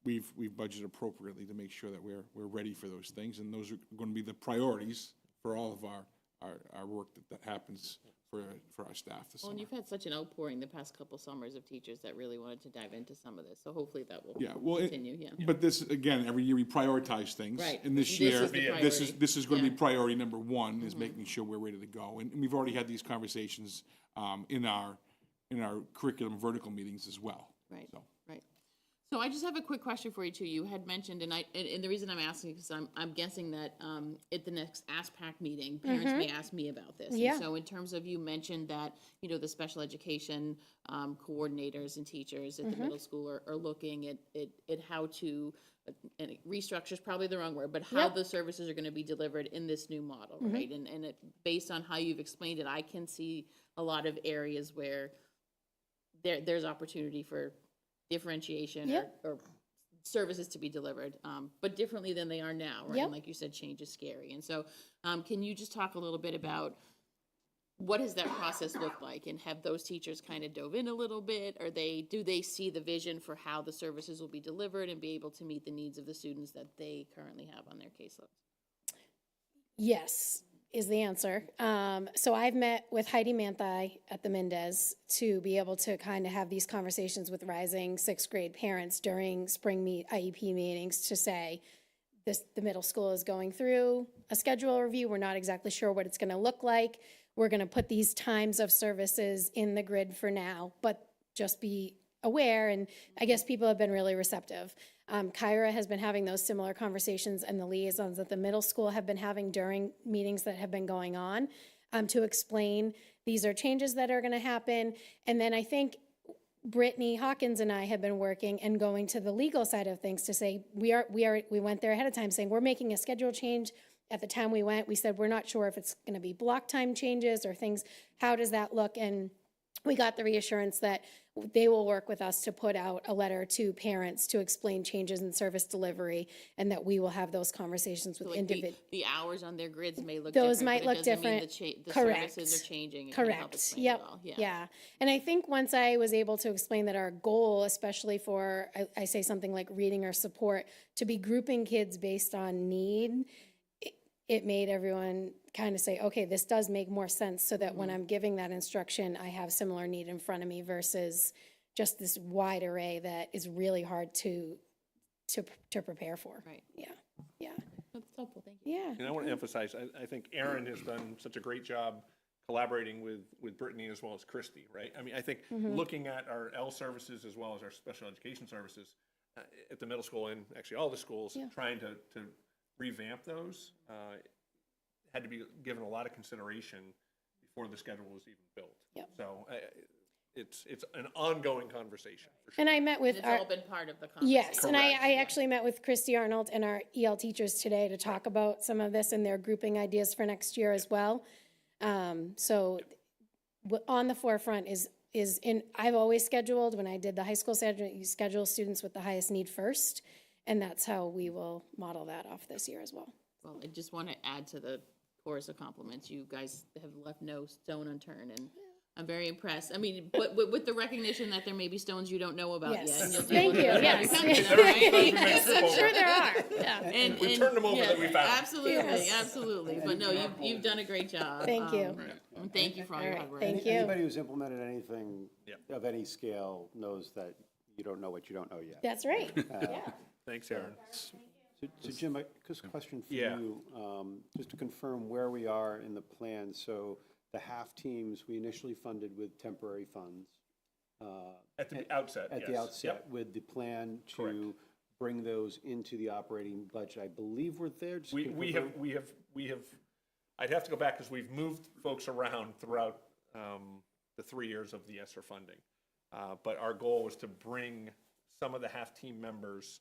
we've budgeted appropriately to make sure that we're ready for those things, and those are going to be the priorities for all of our work that happens for our staff this Well, and summer. you've had such an outpouring the past couple summers of teachers that really wanted to dive into some of this, so hopefully that will continue, But this, again, every year we prioritize things. Right. And this This year, is the this is going to Yeah. be priority number 1, is making sure we're ready to go. And we've already had these conversations in our curriculum vertical meetings as well. Right, So. right. So I just have a quick question for you too. You had mentioned, and the reason I'm asking is because I'm guessing that at the next ASPAC meeting, parents may ask me about this. Yeah. And so in terms of, you mentioned that, the special education coordinators and teachers at the middle school are looking at how to, and restructure is probably the wrong word, but how the services are going to be delivered in this new model, right? And based on how you've explained it, I can see a lot of areas where there's opportunity for differentiation or services to be delivered, but differently than they are now, right? Yep. And like you said, change is scary. And so can you just talk a little bit about what does that process look like? And have those teachers kind of dove in a little bit? Or do they see the vision for how the services will be delivered and be able to meet the needs of the students that they currently have on their caseloads? Yes, is the answer. So I've met with Heidi Manthai at the Mendez to be able to kind of have these conversations with rising 6th grade parents during spring IEP meetings to say, the middle school is going through a schedule review. We're not exactly sure what it's going to look like. We're going to put these times of services in the grid for now, but just be aware. And I guess people have been really receptive. Kyra has been having those similar conversations, and the liaisons at the middle school have been having during meetings that have been going on to explain these are changes that are going to happen. And then I think Brittany Hawkins and I have been working and going to the legal side of things to say, we went there ahead of time saying, we're making a schedule change. At the time we went, we said, we're not sure if it's going to be block time changes or things. How does that look? And we got the reassurance that they will work with us to put out a letter to parents to explain changes in service delivery, and that we will have those conversations with So like individuals. the hours on their grids may look different. Those might but it look doesn't mean different. the Correct. services are changing. and can help Correct. explain Yep. it all. Yeah. And I think once I was able to explain that our goal, especially for, I say something like reading or support, to be grouping kids based on need, it made everyone kind of say, okay, this does make more sense, so that when I'm giving that instruction, I have similar need in front of me versus just this wide array that is really hard to prepare for. Right. Yeah, yeah, That's helpful, thank you. yeah. And I want to emphasize, I think Aaron has done such a great job collaborating with Brittany as well as Christy, right? I mean, I think looking at our L services as well as our special education services at the middle school and actually all the schools, trying to revamp those had to be given a lot of consideration before the schedule was even built. Yep. So it's an ongoing conversation. For sure. And I met with It's our, all been part of the conversation. yes, and I actually met with Christy Arnold and our EL teachers today to talk about some of this, and their grouping ideas for next year as well. So on the forefront is in, I've always scheduled, when I did the high school schedule, you schedule students with the highest need first, and that's how we will model that off this year as well. Well, I just want to add to the chorus of compliments. You guys have left no stone unturned, and I'm very impressed. I mean, but with the recognition that there may be stones you don't know about Yes. yet. And you'll deal Thank with you, it when yes. it comes to them, right? Yes, I'm sure there are, yeah. And We turned them over that we found. Absolutely, Yes. absolutely. But no, you've done a great job. Thank you. And thank you for all your hard work. Thank you. Anybody who's implemented anything Yep. of any scale knows that you don't know what you don't know yet. That's right. Thanks, Aaron. So Jim, just a question for Yeah. you, just to confirm where we are in the plan. So the half teams, we initially funded with temporary funds. At the outset, At the yes. outset, Yep. with the plan Correct. to bring those into the operating budget. I believe we're there. Just We confirm. have, I'd have to go back because we've moved folks around throughout the 3 years of the ESSER funding. But our goal was to bring some of the half-team members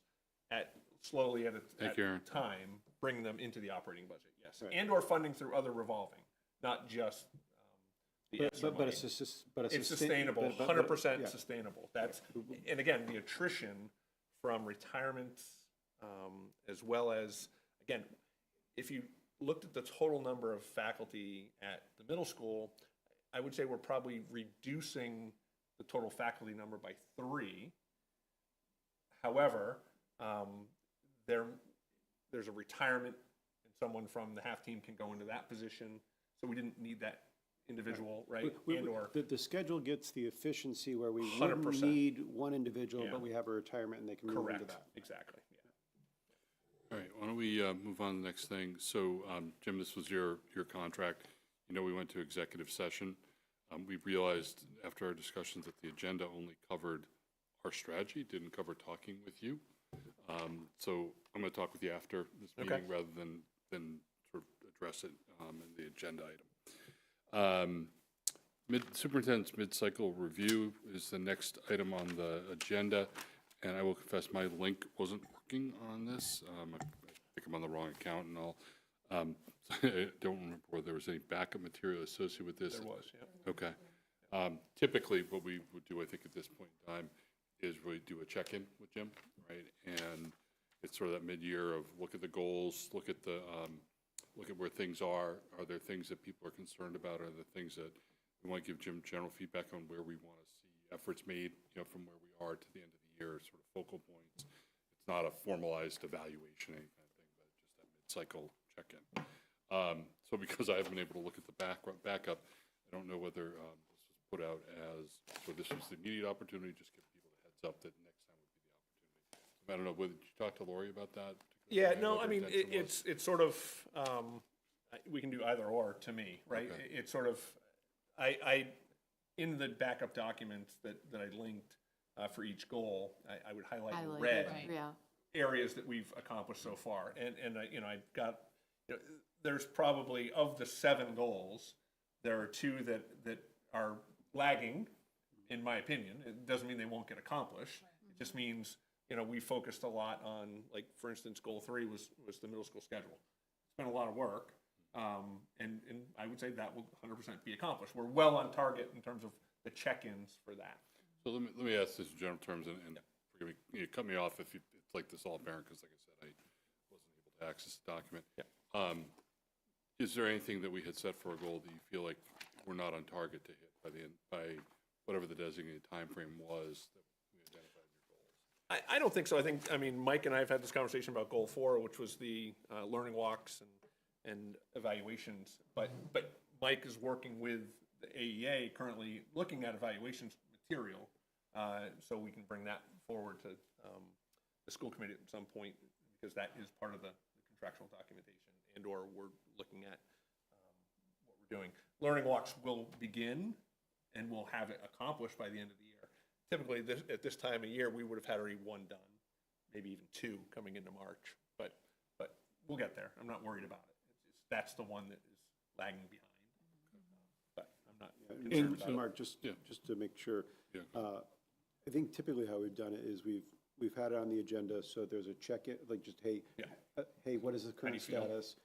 slowly at Thank you, a Aaron. time, bring them into the operating budget, yes. Right. And/or funding through other revolving, not just the ESSER But money. it's It's sustainable, but- 100% yeah. sustainable. That's, and again, the attrition from retirements, as well as, again, if you looked at the total number of faculty at the middle school, I would say we're probably reducing the total faculty number by 3. However, there's a retirement, and someone from the half team can go into that position, so we didn't need that individual, right? And/or The schedule gets the efficiency where we 100%. wouldn't need one individual, Yeah. but we have a retirement and they can move into correct, that. exactly. Yeah. All right, why don't we move on to the next thing? So, Jim, this was your contract. You know, we went to executive session. We realized after our discussions that the agenda only covered our strategy, didn't cover talking with you. So I'm going to talk with you after this Okay. meeting rather than sort of address it in the agenda item. Superintendent's mid-cycle review is the next item on the agenda, and I will confess my link wasn't working on this. I think I'm on the wrong account, and all. I don't remember whether there was any backup material associated with this. There was, yeah. Okay. Typically, what we would do, I think, at this point in time, is really do a check-in with Jim, right? And it's sort of that mid-year of look at the goals, look at where things are. Are there things that people are concerned about? Are there things that we want to give Jim general feedback on where we want to see efforts made, from where we are to the end of the year, sort of focal points. It's not a formalized evaluation, any kind of thing, but just that mid-cycle check-in. So because I haven't been able to look at the backup, I don't know whether this was put out as, so this was the immediate opportunity, just give people a heads up that next time would be the opportunity. I don't know, whether, did you talk to Lori about that? Yeah, What no, her I mean, intention was? it's sort of, we can do either or to me, right? Okay. It's sort of, I in the backup documents that I linked for each goal, I would highlight in red Right. Yeah. areas that we've accomplished so far. And I've got, there's probably, of the 7 goals, there are 2 that are lagging, in my opinion. It doesn't mean they won't get accomplished. It just means, we focused a lot on, like, for instance, goal 3 was the middle school schedule. It's been a lot of work, and I would say that will 100% be accomplished. We're well on target in terms of the check-ins for that. So let me ask this in general terms, and forgive me, you cut me off if it's like this all apparent, because like I said, I wasn't able to access the document. Yeah. Is there anything that we had set for a goal that you feel like we're not on target to hit by whatever the designated timeframe was that we identified in your goals? I don't think so. I mean, Mike and I have had this conversation about goal 4, which was the learning walks and evaluations. But Mike is working with the AEA currently looking at evaluations material, so we can bring that forward to the school committee at some point, because that is part of the contractual documentation, and/or we're looking at what we're doing. Learning walks will begin, and we'll have it accomplished by the end of the year. Typically, at this time of year, we would have had already one done, maybe even two coming into March, but we'll get there. I'm not worried about it. That's the one that is lagging behind. But I'm not concerned And about it. Mark, just to make sure, I think typically how we've done it is we've had it on the agenda, so there's a check-in, like just, hey, hey, what is the current feel? status?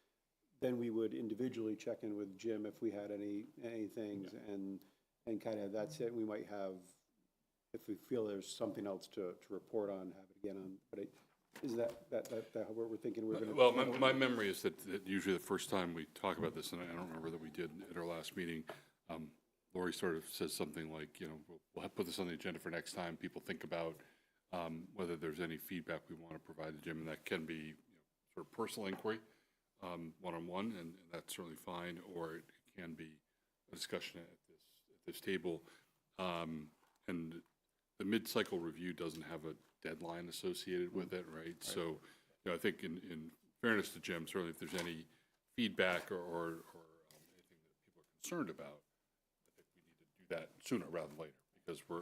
Then we would individually check in with Jim if we had any things, and kind of that's it. We might have, if we feel there's something else to report on, have it again on, but is that what we're thinking we're gonna? Well, my memory is that usually the first time we talk about this, and I don't remember that we did at our last meeting, Lori sort of says something like, you know, we'll have to put this on the agenda for next time. People think about whether there's any feedback we want to provide to Jim, and that can be, you know, sort of personal inquiry, one-on-one, and that's certainly fine, or it can be a discussion at this table. And the mid-cycle review doesn't have a deadline associated with it, right? So, you know, I think in fairness to Jim, certainly if there's any feedback or anything that people are concerned about, I think we need to do that sooner rather than later, because we're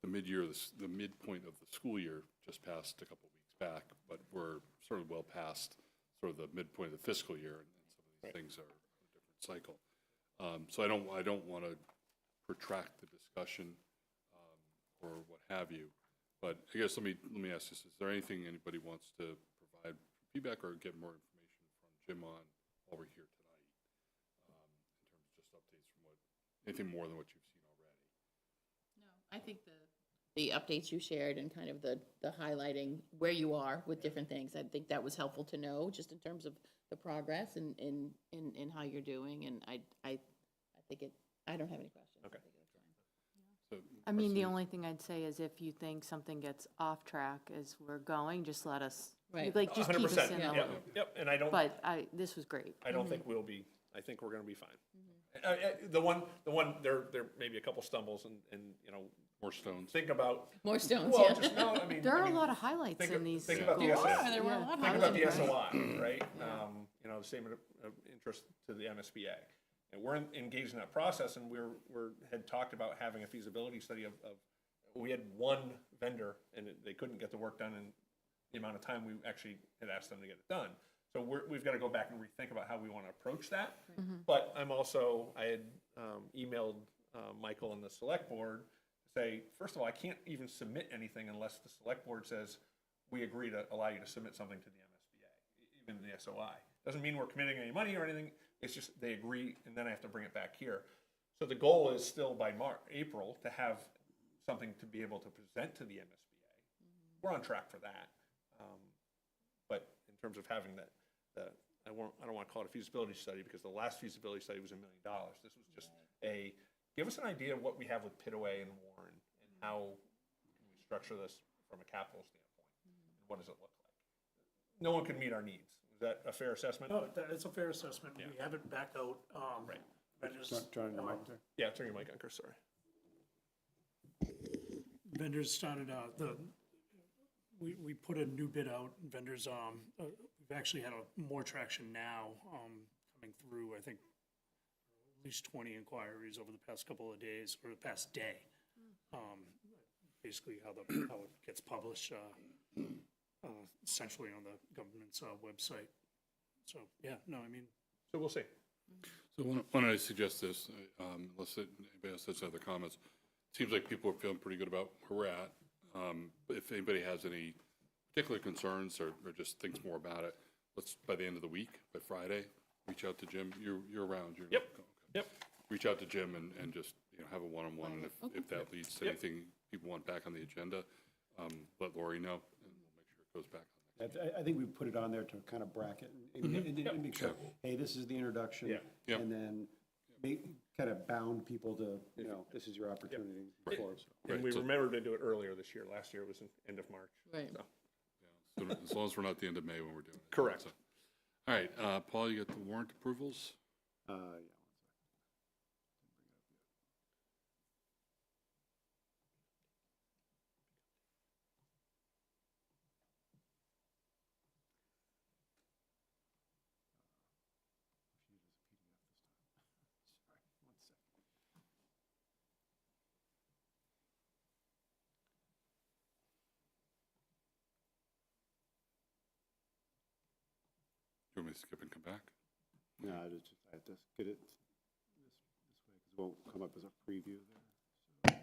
you know, the midpoint of the school year just passed a couple of weeks back, but we're sort of well past sort of the midpoint of the fiscal year, and some of these things are a different cycle. So I don't want to protract the discussion or what have you. But I guess let me ask this: is there anything anybody wants to provide feedback or get more information from Jim on while we're here tonight, in terms of just updates from anything more than what you've seen already? No, I think the updates you shared and kind of the highlighting where you are with different things, I think that was helpful to know, just in terms of the progress and how you're doing. And I think I don't have any questions. Okay. I mean, the only thing I'd say is if you think something gets off track as we're going, just let us, like, just keep us 100%. in the Yep. loop. Yep. And I don't. But this was great. I don't think we'll be. I think we're going to be fine. The one. There may be a couple stumbles, and you know, more stones. Think about more stones. Well, Yeah. just no. I mean, There are a lot of highlights in these. Think about the schools. SOI. There were a lot of Think about the highlights. SOI, right? You know, the same of interest to the MSBA. And we're engaged in that process, and we had talked about having a feasibility study of we had one vendor, and they couldn't get the work done in the amount of time we actually had asked them to get it done. So we've got to go back and rethink about how we want to approach that. But I had emailed Michael and the select board to say, first of all, I can't even submit anything unless the select board says we agree to allow you to submit something to the MSBA, even the SOI. Doesn't mean we're committing any money or anything. It's just they agree, and then I have to bring it back here. So the goal is still by April to have something to be able to present to the MSBA. We're on track for that. But in terms of having I don't want to call it a feasibility study, because the last feasibility study was $1 million. This was just give us an idea of what we have with Pitaway and Warren, and how can we structure this from a capital standpoint, and what does it look like? No one can meet our needs. Is that a fair assessment? No, it's a fair assessment. We haven't backed out. Right. Vendors, Turn the mic there. Yeah, turn your mic on, Chris, sorry. vendors started, we put a new bid out. Vendors, we've actually had more traction now coming through. I think at least 20 inquiries over the past couple of days, or the past day. Basically how it gets published essentially on the government's website. So, yeah, no, I mean. So we'll see. So why don't I suggest this, unless anybody else has other comments. Seems like people are feeling pretty good about where we're at. But if anybody has any particular concerns or just thinks more about it, let's, by the end of the week, by Friday, reach out to Jim. You're around. Yep. Yep. Reach out to Jim and just, have a one-on-one, and if that leads to anything people want back on the agenda, let Lori know, and we'll make sure it goes back on the next. I think we put it on there to kind of bracket and make sure, hey, this is the introduction. Yeah. And then kind of bound people to, this is your opportunity before. So. And we remembered to do it earlier this year. Last year it was end of March. Right. So. So as long as we're not the end of May when we're doing it. Correct. So, All right, Paul, you got the warrant approvals? Yeah, You want me to skip and come back? no, I have to get it this way, because it won't come up as a preview there.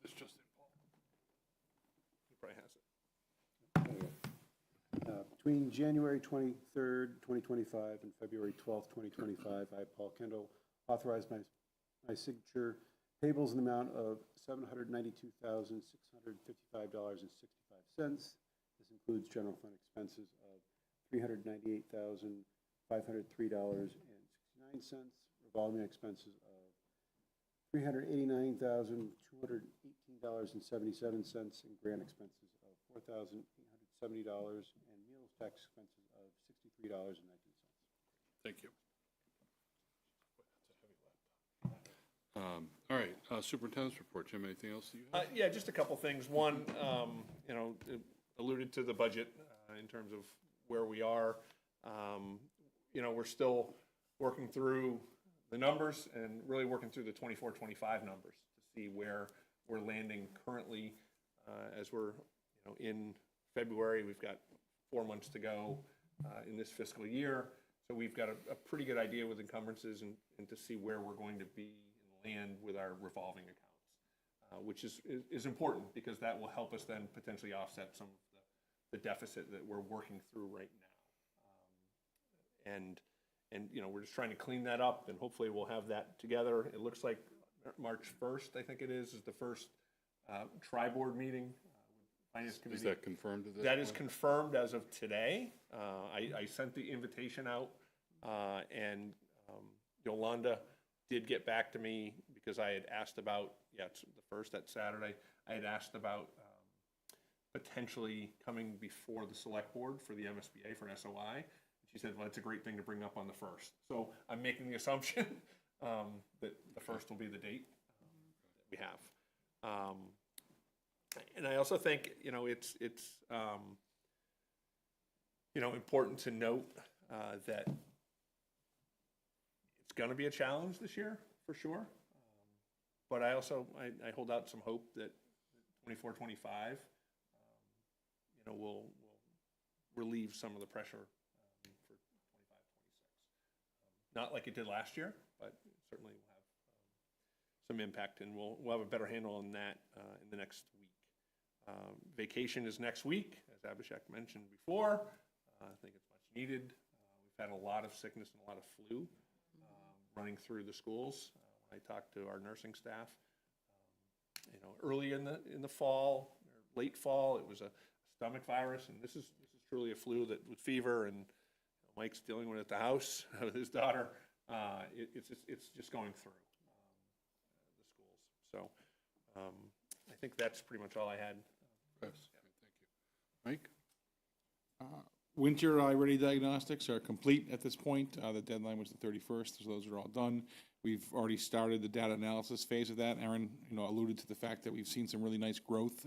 It's just in Paul. He probably has it. Between January 23rd, 2025 and February 12th, 2025, I, Paul Kendall, authorized my signature payables in the amount of $792,655.65. This includes general fund expenses of $398,503.69, revolving expenses of $389,218.77, and grant expenses of $4,870, and meals tax expenses of $63.19. Thank you. All right, superintendent's report. Jim, anything else that you have? Yeah, just a couple things. One, you know, alluded to the budget in terms of where we are. You know, we're still working through the numbers and really working through the 24-25 numbers to see where we're landing currently as we're, you know, in February. We've got 4 months to go in this fiscal year. So we've got a pretty good idea with encumbrances and to see where we're going to be and land with our revolving accounts, which is important because that will help us then potentially offset some of the deficit that we're working through right now. And you know, we're just trying to clean that up, and hopefully we'll have that together. It looks like March 1st, I think it is the first tri-board meeting. Finance Committee. Is that confirmed at this That point? is confirmed as of today. I sent the invitation out, and Yolanda did get back to me because I had asked about, it's the first, that Saturday, I had asked about potentially coming before the select board for the MSBA for an SOI. She said, well, it's a great thing to bring up on the first. So I'm making the assumption that the first will be the date that we have. And I also think, you know, it's you know, important to note that it's going to be a challenge this year for sure. But I also, I hold out some hope that 24-25, you know, will relieve some of the pressure for 25-26. Not like it did last year, but certainly will have some impact, and we'll have a better handle on that in the next week. Vacation is next week, as Abhishek mentioned before. I think it's much needed. We've had a lot of sickness and a lot of flu running through the schools. When I talked to our nursing staff, you know, early in the fall, or late fall, it was a stomach virus, and this is truly a flu that with fever, and Mike's dealing with it at the house with his daughter. It's just going through the schools. So I think that's pretty much all I had. Yes. Thank you. Mike? Winter ready diagnostics are complete at this point. The deadline was the 31st, so those are all done. We've already started the data analysis phase of that. Aaron, you know, alluded to the fact that we've seen some really nice growth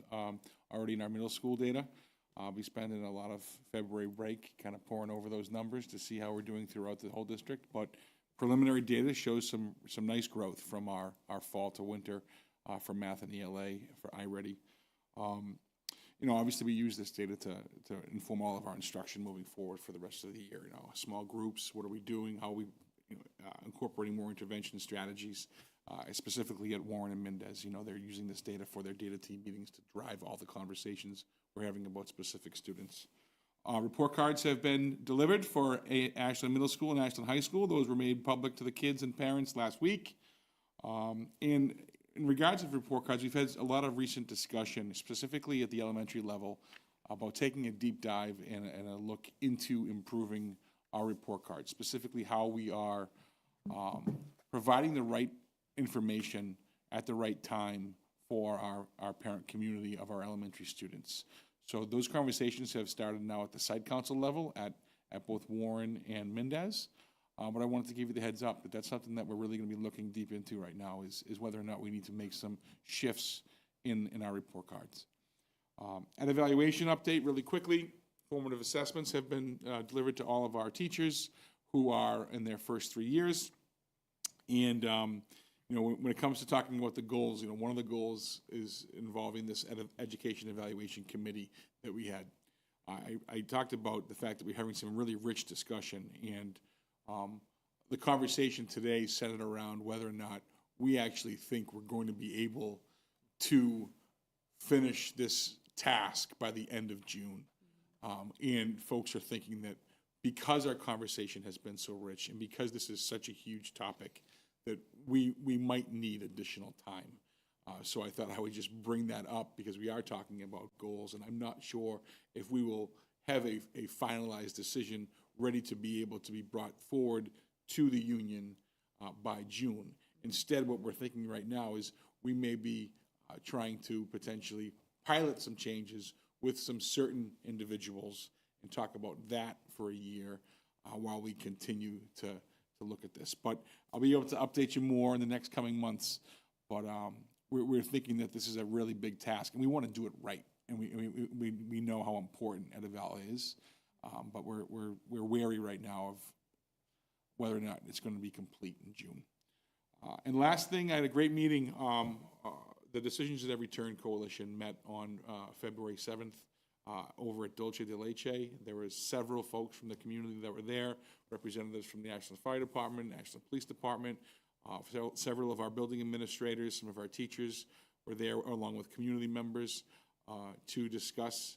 already in our middle school data. I'll be spending a lot of February break kind of pouring over those numbers to see how we're doing throughout the whole district. But preliminary data shows some nice growth from our fall to winter for math and ELA, for iReady. You know, obviously we use this data to inform all of our instruction moving forward for the rest of the year. You know, small groups, what are we doing, how are we incorporating more intervention strategies, specifically at Warren and Mendez. You know, they're using this data for their data team meetings to drive all the conversations we're having about specific students. Report cards have been delivered for Ashland Middle School and Ashland High School. Those were made public to the kids and parents last week. And in regards to report cards, we've had a lot of recent discussion, specifically at the elementary level, about taking a deep dive and a look into improving our report cards, specifically how we are providing the right information at the right time for our parent community of our elementary students. So those conversations have started now at the site council level at both Warren and Mendez. But I wanted to give you the heads up that that's something that we're really going to be looking deep into right now is whether or not we need to make some shifts in our report cards. An evaluation update really quickly. Formative assessments have been delivered to all of our teachers who are in their first 3 years. And, you know, when it comes to talking about the goals, you know, one of the goals is involving this education evaluation committee that we had. I talked about the fact that we're having some really rich discussion, and the conversation today centered around whether or not we actually think we're going to be able to finish this task by the end of June. And folks are thinking that because our conversation has been so rich and because this is such a huge topic, that we might need additional time. So I thought I would just bring that up because we are talking about goals, and I'm not sure if we will have a finalized decision ready to be able to be brought forward to the union by June. Instead, what we're thinking right now is we may be trying to potentially pilot some changes with some certain individuals and talk about that for a year while we continue to look at this. But I'll be able to update you more in the next coming months. But we're thinking that this is a really big task, and we want to do it right. And we know how important Ed-Eval is, but we're wary right now of whether or not it's going to be complete in June. And last thing, I had a great meeting. The Decisions at Every Turn Coalition met on February 7th over at Dulce de Leche. There were several folks from the community that were there, representatives from the Ashland Fire Department, Ashland Police Department, several of our building administrators, some of our teachers were there, along with community members, to discuss,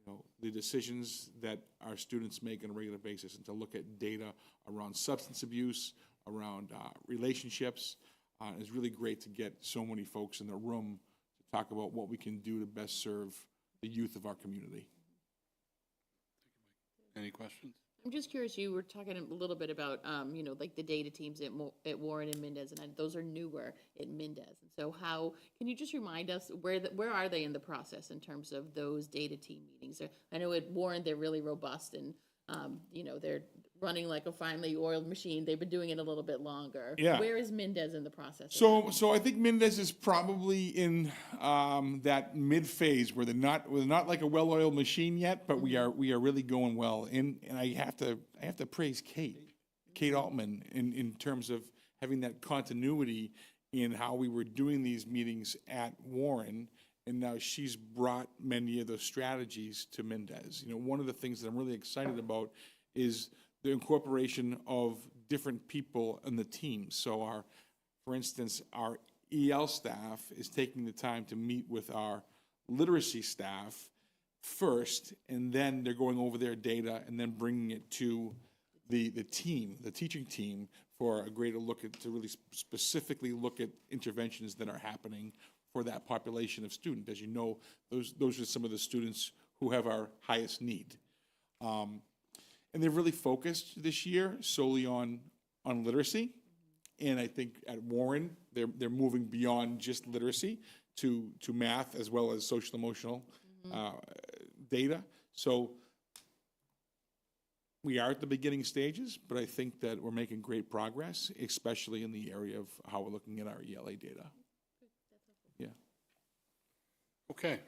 you know, the decisions that our students make on a regular basis and to look at data around substance abuse, around relationships. It's really great to get so many folks in the room to talk about what we can do to best serve the youth of our community. Any questions? I'm just curious, you were talking a little bit about, you know, like the data teams at Warren and Mendez, and those are newer at Mendez. And so how, can you just remind us, where are they in the process in terms of those data team meetings? I know at Warren, they're really robust and, you know, they're running like a finely oiled machine. They've been doing it a little bit longer. Yeah. Where is Mendez in the process? So I think Mendez is probably in that mid phase where we're not like a well-oiled machine yet, but we are really going well. And I have to praise Kate Altman in terms of having that continuity in how we were doing these meetings at Warren, and now she's brought many of those strategies to Mendez. You know, one of the things that I'm really excited about is the incorporation of different people in the team. So for instance, our EL staff is taking the time to meet with our literacy staff first, and then they're going over their data and then bringing it to the team, the teaching team, for a greater look at, to really specifically look at interventions that are happening for that population of student. As you know, those are some of the students who have our highest need. And they've really focused this year solely on literacy. And I think at Warren, they're moving beyond just literacy to math as well as social emotional data. So we are at the beginning stages, but I think that we're making great progress, especially in the area of how we're looking at our ELA data. Yeah. Okay,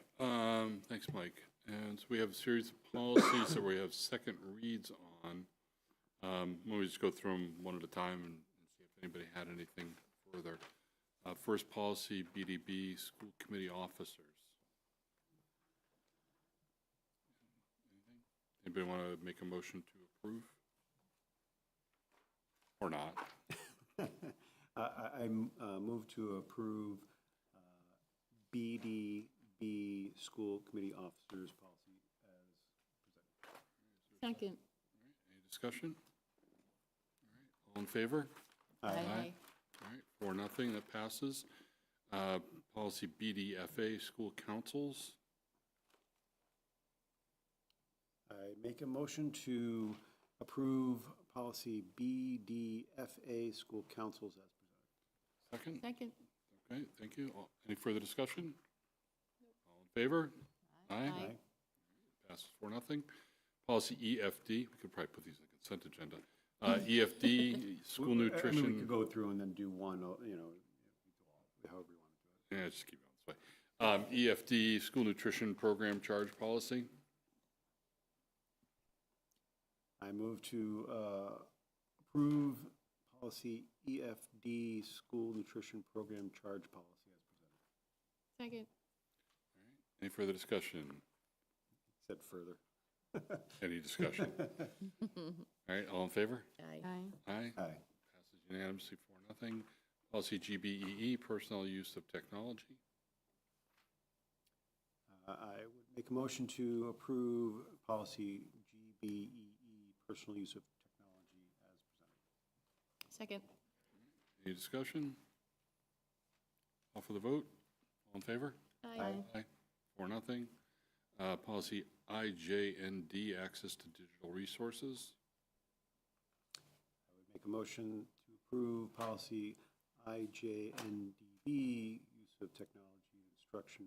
thanks, Mike. And so we have a series of policies that we have second reads on. Why don't we just go through them one at a time and see if anybody had anything further. First policy, BDB, school committee officers. Anybody want to make a motion to approve? Or not? I move to approve BDB school committee officers policy as presented. Second. Any discussion? All right, all in favor? Aye. All right, 4-0, that passes. Policy BDFA, school councils. I make a motion to approve policy BDFA school councils as presented. Second? Second. Okay, thank you. Any further discussion? All in favor? Aye. Aye. Passes 4-0. Policy EFD, we could probably put these in the consent agenda. EFD, school I mean, we nutrition. could go through and then do one, you know, however you want to do it. Yeah, just keep it on this way. EFD, school nutrition program charge policy. I move to approve policy EFD, school nutrition program charge policy as presented. Second. Any further discussion? Said further. Any discussion? All right, all in favor? Aye. Aye. Aye. Passes unanimously 4-0. Policy GBEE, personnel use of technology. I would make a motion to approve policy GBEE, personal use of technology as presented. Second. Any discussion? Call for the vote. All in favor? Aye. Aye. 4-0. Policy IJND, access to digital resources. I would make a motion to approve policy IJNDB, use of technology instruction.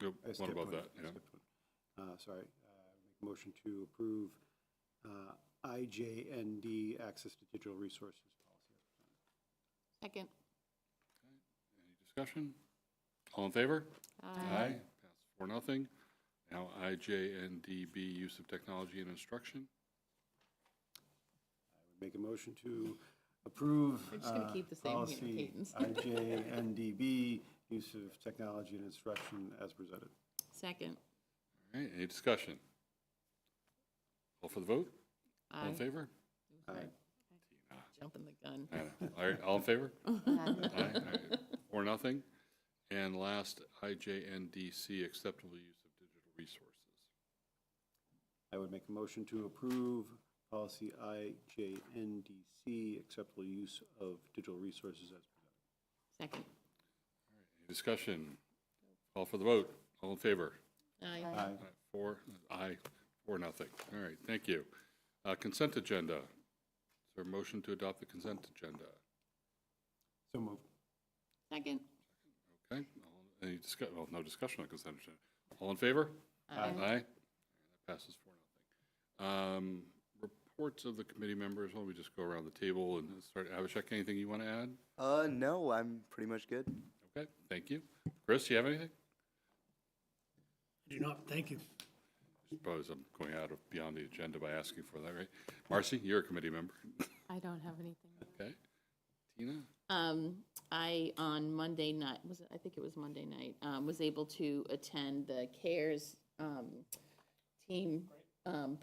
Yep, I what skipped about one. that? I Yeah. skipped one. Sorry. Make a motion to approve IJND, access to digital resources policy as presented. Second. Any discussion? All in favor? Aye. Passes 4-0. Now IJNDB, use of technology and instruction. I would make a motion to approve We're just gonna keep the same policy cadence. IJNDB, use of technology and instruction as presented. Second. All right, any discussion? Call for the vote. All in Aye. favor? Aye. Jumping the gun. All right, all in favor? Aye. All right. 4-0. And last, IJNDC, acceptable use of digital resources. I would make a motion to approve policy IJNDC, acceptable use of digital resources as presented. Second. Any discussion? Call for the vote. All in favor? Aye. Aye. 4-0. All right, thank you. Consent agenda. Is there a motion to adopt the consent agenda? So moved. Second. Okay. Any discussion? Well, no discussion on consent agenda. All in favor? Aye. That passes 4-0. Reports of the committee members. Why don't we just go around the table and start? Abhishek, anything you want to add? No, I'm pretty much good. Okay, thank you. Chris, you have anything? I do not, thank you. Suppose I'm going out of beyond the agenda by asking for that, right? Marcy, you're a committee member. I don't have anything. Okay. Tina? I, on Monday night, I think it was Monday night, was able to attend the CARES team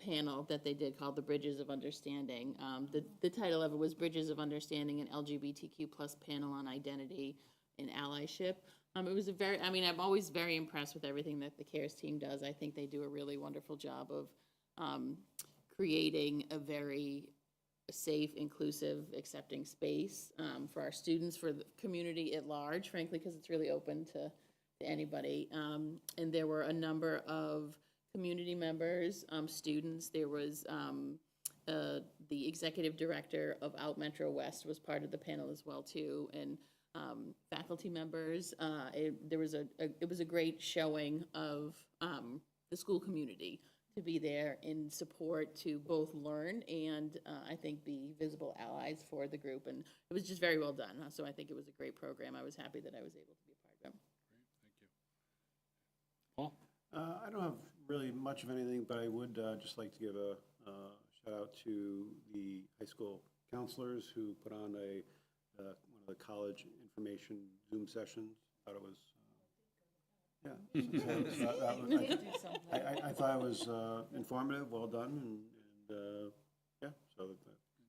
panel that they did called the Bridges of Understanding. The title of it was Bridges of Understanding, an LGBTQ plus panel on identity and allyship. It was I'm always very impressed with everything that the CARES team does. I think they do a really wonderful job of creating a very safe, inclusive, accepting space for our students, for the community at large, frankly, because it's really open to anybody. And there were a number of community members, students. There was the executive director of Out Metro West was part of the panel as well too, and faculty members. It was a great showing of the school community to be there in support to both learn and I think be visible allies for the group. And it was just very well done. So I think it was a great program. I was happy that I was able to be a part of it. Paul? I don't have really much of anything, but I would just like to give a shout out to the high school counselors who put on one of the college information Zoom sessions. Thought it was, I thought it was informative, well done, and yeah, so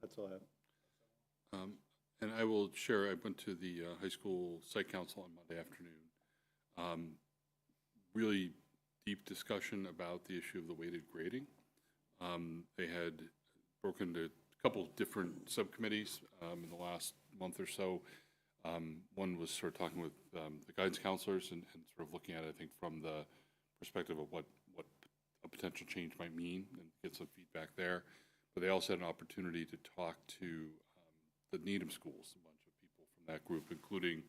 that's all I have. And I will share, I went to the high school site council on Monday afternoon. Really deep discussion about the issue of the weighted grading. They had broken into a couple different subcommittees in the last month or so. One was sort of talking with the guidance counselors and sort of looking at it, I think, from the perspective of what a potential change might mean and get some feedback there. But they also had an opportunity to talk to the Needham schools, a bunch of people from that group, including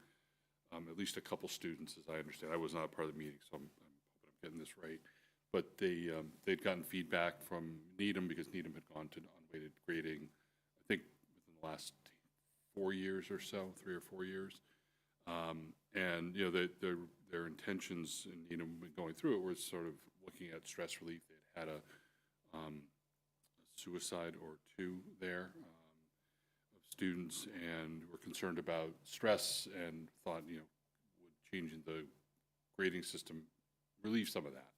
at least a couple students, as I understand. I was not part of the meeting, so I'm hoping I'm getting this right. but they'd gotten feedback from Needham because Needham had gone to unweighted grading, I think within the last 4 years or so, 3 or 4 years. And, you know, their intentions in Needham going through it was sort of looking at stress relief. They'd had a suicide or two there of students, and were concerned about stress and thought, you know, would changing the grading system relieve some of that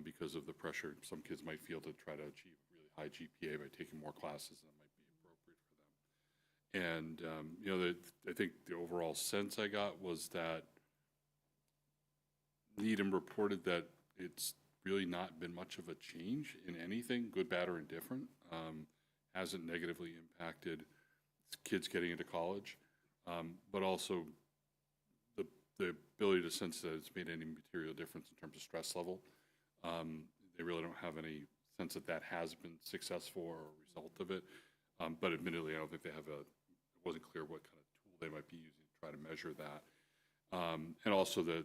because of the pressure some kids might feel to try to achieve a really high GPA by taking more classes than might be appropriate for them. And, you know, I think the overall sense I got was that Needham reported that it's really not been much of a change in anything, good, bad, or indifferent. Hasn't negatively impacted kids getting into college, but also the ability to sense that it's made any material difference in terms of stress level. They really don't have any sense that that has been successful or a result of it. But admittedly, I don't think they have it wasn't clear what kind of tool they might be using to try to measure that. And also the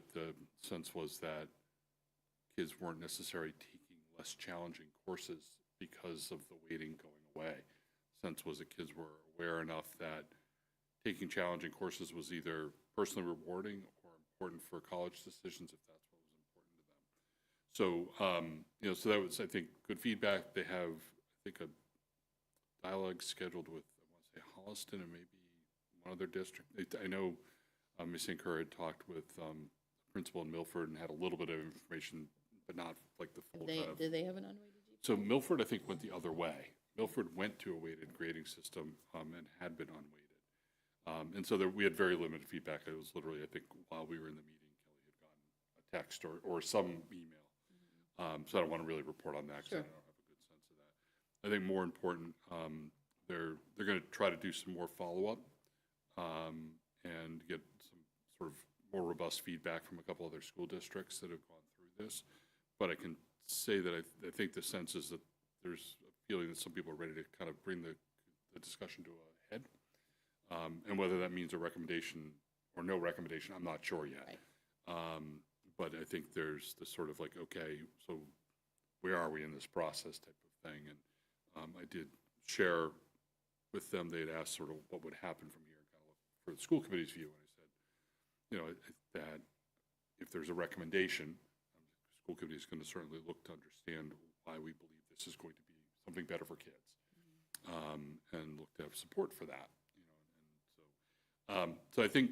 sense was that kids weren't necessarily taking less challenging courses because of the weighting going away. Sense was that kids were aware enough that taking challenging courses was either personally rewarding or important for college decisions if that's what was important to them. So, you know, so that was, I think, good feedback. They have, I think, a dialogue scheduled with, I want to say, Holliston and maybe one other district. I know Ms. Inker had talked with the principal in Milford and had a little bit of information, but not like the full kind of. Did they have an unweighted GPA? So Milford, I think, went the other way. Milford went to a weighted grading system and had been unweighted. And so we had very limited feedback. It was literally, I think, while we were in the meeting, Kelly had gotten a text or some email. So I don't want to really report on that because I don't have a good sense of that. I think more important, they're going to try to do some more follow-up and get some sort of more robust feedback from a couple other school districts that have gone through this. But I can say that I think the sense is that there's a feeling that some people are ready to kind of bring the discussion to a head. And whether that means a recommendation or no recommendation, I'm not sure yet. Right. But I think there's the sort of like, okay, so where are we in this process type of thing? And I did share with them, they'd asked sort of what would happen from here, kind of for the school committee's view. And I said, you know, that if there's a recommendation, the school committee is going to certainly look to understand why we believe this is going to be something better for kids, and look to have support for that. You know, and so I think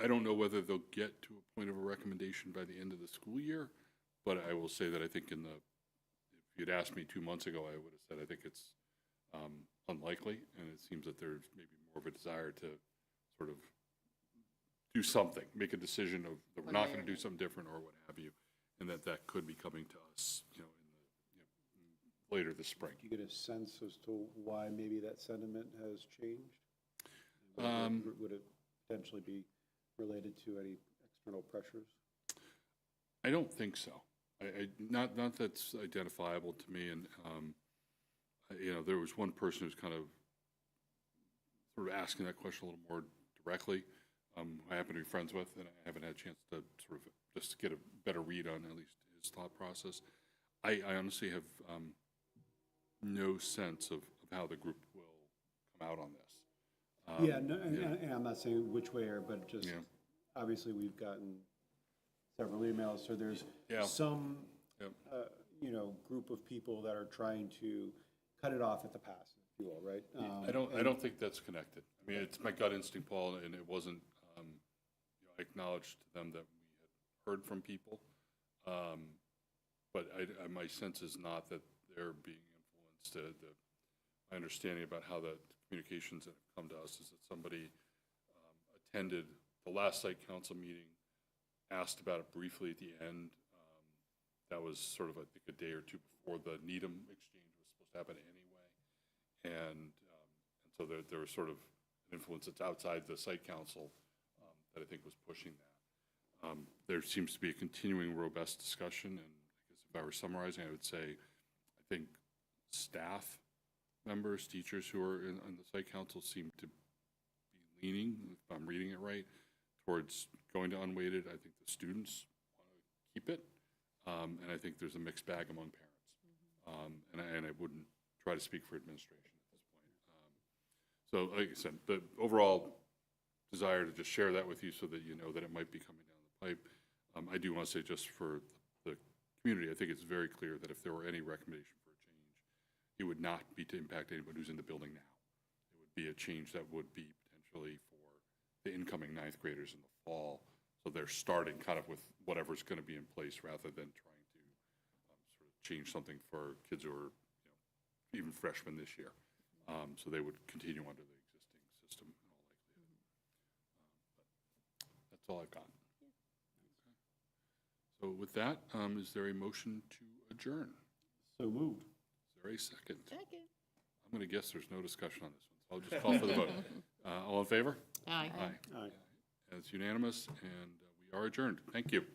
I don't know whether they'll get to a point of a recommendation by the end of the school year, but I will say that I think if you'd asked me 2 months ago, I would have said I think it's unlikely, and it seems that there's maybe more of a desire to sort of do something, make a decision of that we're not going to do something different or what have you, and that could be coming to us, you know, later this spring. Do you get a sense as to why maybe that sentiment has changed? Would it potentially be related to any external pressures? I don't think so. Not that's identifiable to me. And you know, there was one person who's kind of sort of asking that question a little more directly. I happen to be friends with, and I haven't had a chance to sort of just get a better read on at least his thought process. I honestly have no sense of how the group will come out on this. Yeah, no, and I'm not saying which way, but just obviously we've gotten several emails, so there's some you know, group of people that are trying to cut it off at the pass, if you will, right? I don't think that's connected. I mean, it's my gut instinct, Paul, and it wasn't. You know, I acknowledged to them that we had heard from people, but my sense is not that they're being influenced. My understanding about how the communications that have come to us is that somebody attended the last site council meeting, asked about it briefly at the end. That was sort of, I think, a day or two before the Needham exchange was supposed to happen anyway. And so there was sort of an influence that's outside the site council that I think was pushing that. There seems to be a continuing robust discussion, and I guess if I were summarizing, I would say I think staff members, teachers who are on the site council seem to be leaning, if I'm reading it right, towards going to unweighted. I think the students want to keep it. And I think there's a mixed bag among parents. And I wouldn't try to speak for administration at this point. So like I said, the overall desire to just share that with you so that you know that it might be coming down the pipe. I do want to say, just for the community, I think it's very clear that if there were any recommendation for a change, it would not be to impact anyone who's in the building now. It would be a change that would be potentially for the incoming ninth graders in the fall. So they're starting kind of with whatever's going to be in place rather than trying to sort of change something for kids who are, even freshmen this year. So they would continue under the existing system in all likelihood. That's all I've got. Okay. So with that, is there a motion to adjourn? So moved. Is there a second? Second. I'm going to guess there's no discussion on this one, so I'll just call for the vote. All in favor? Aye. Aye. It's unanimous, and we are adjourned. Thank you.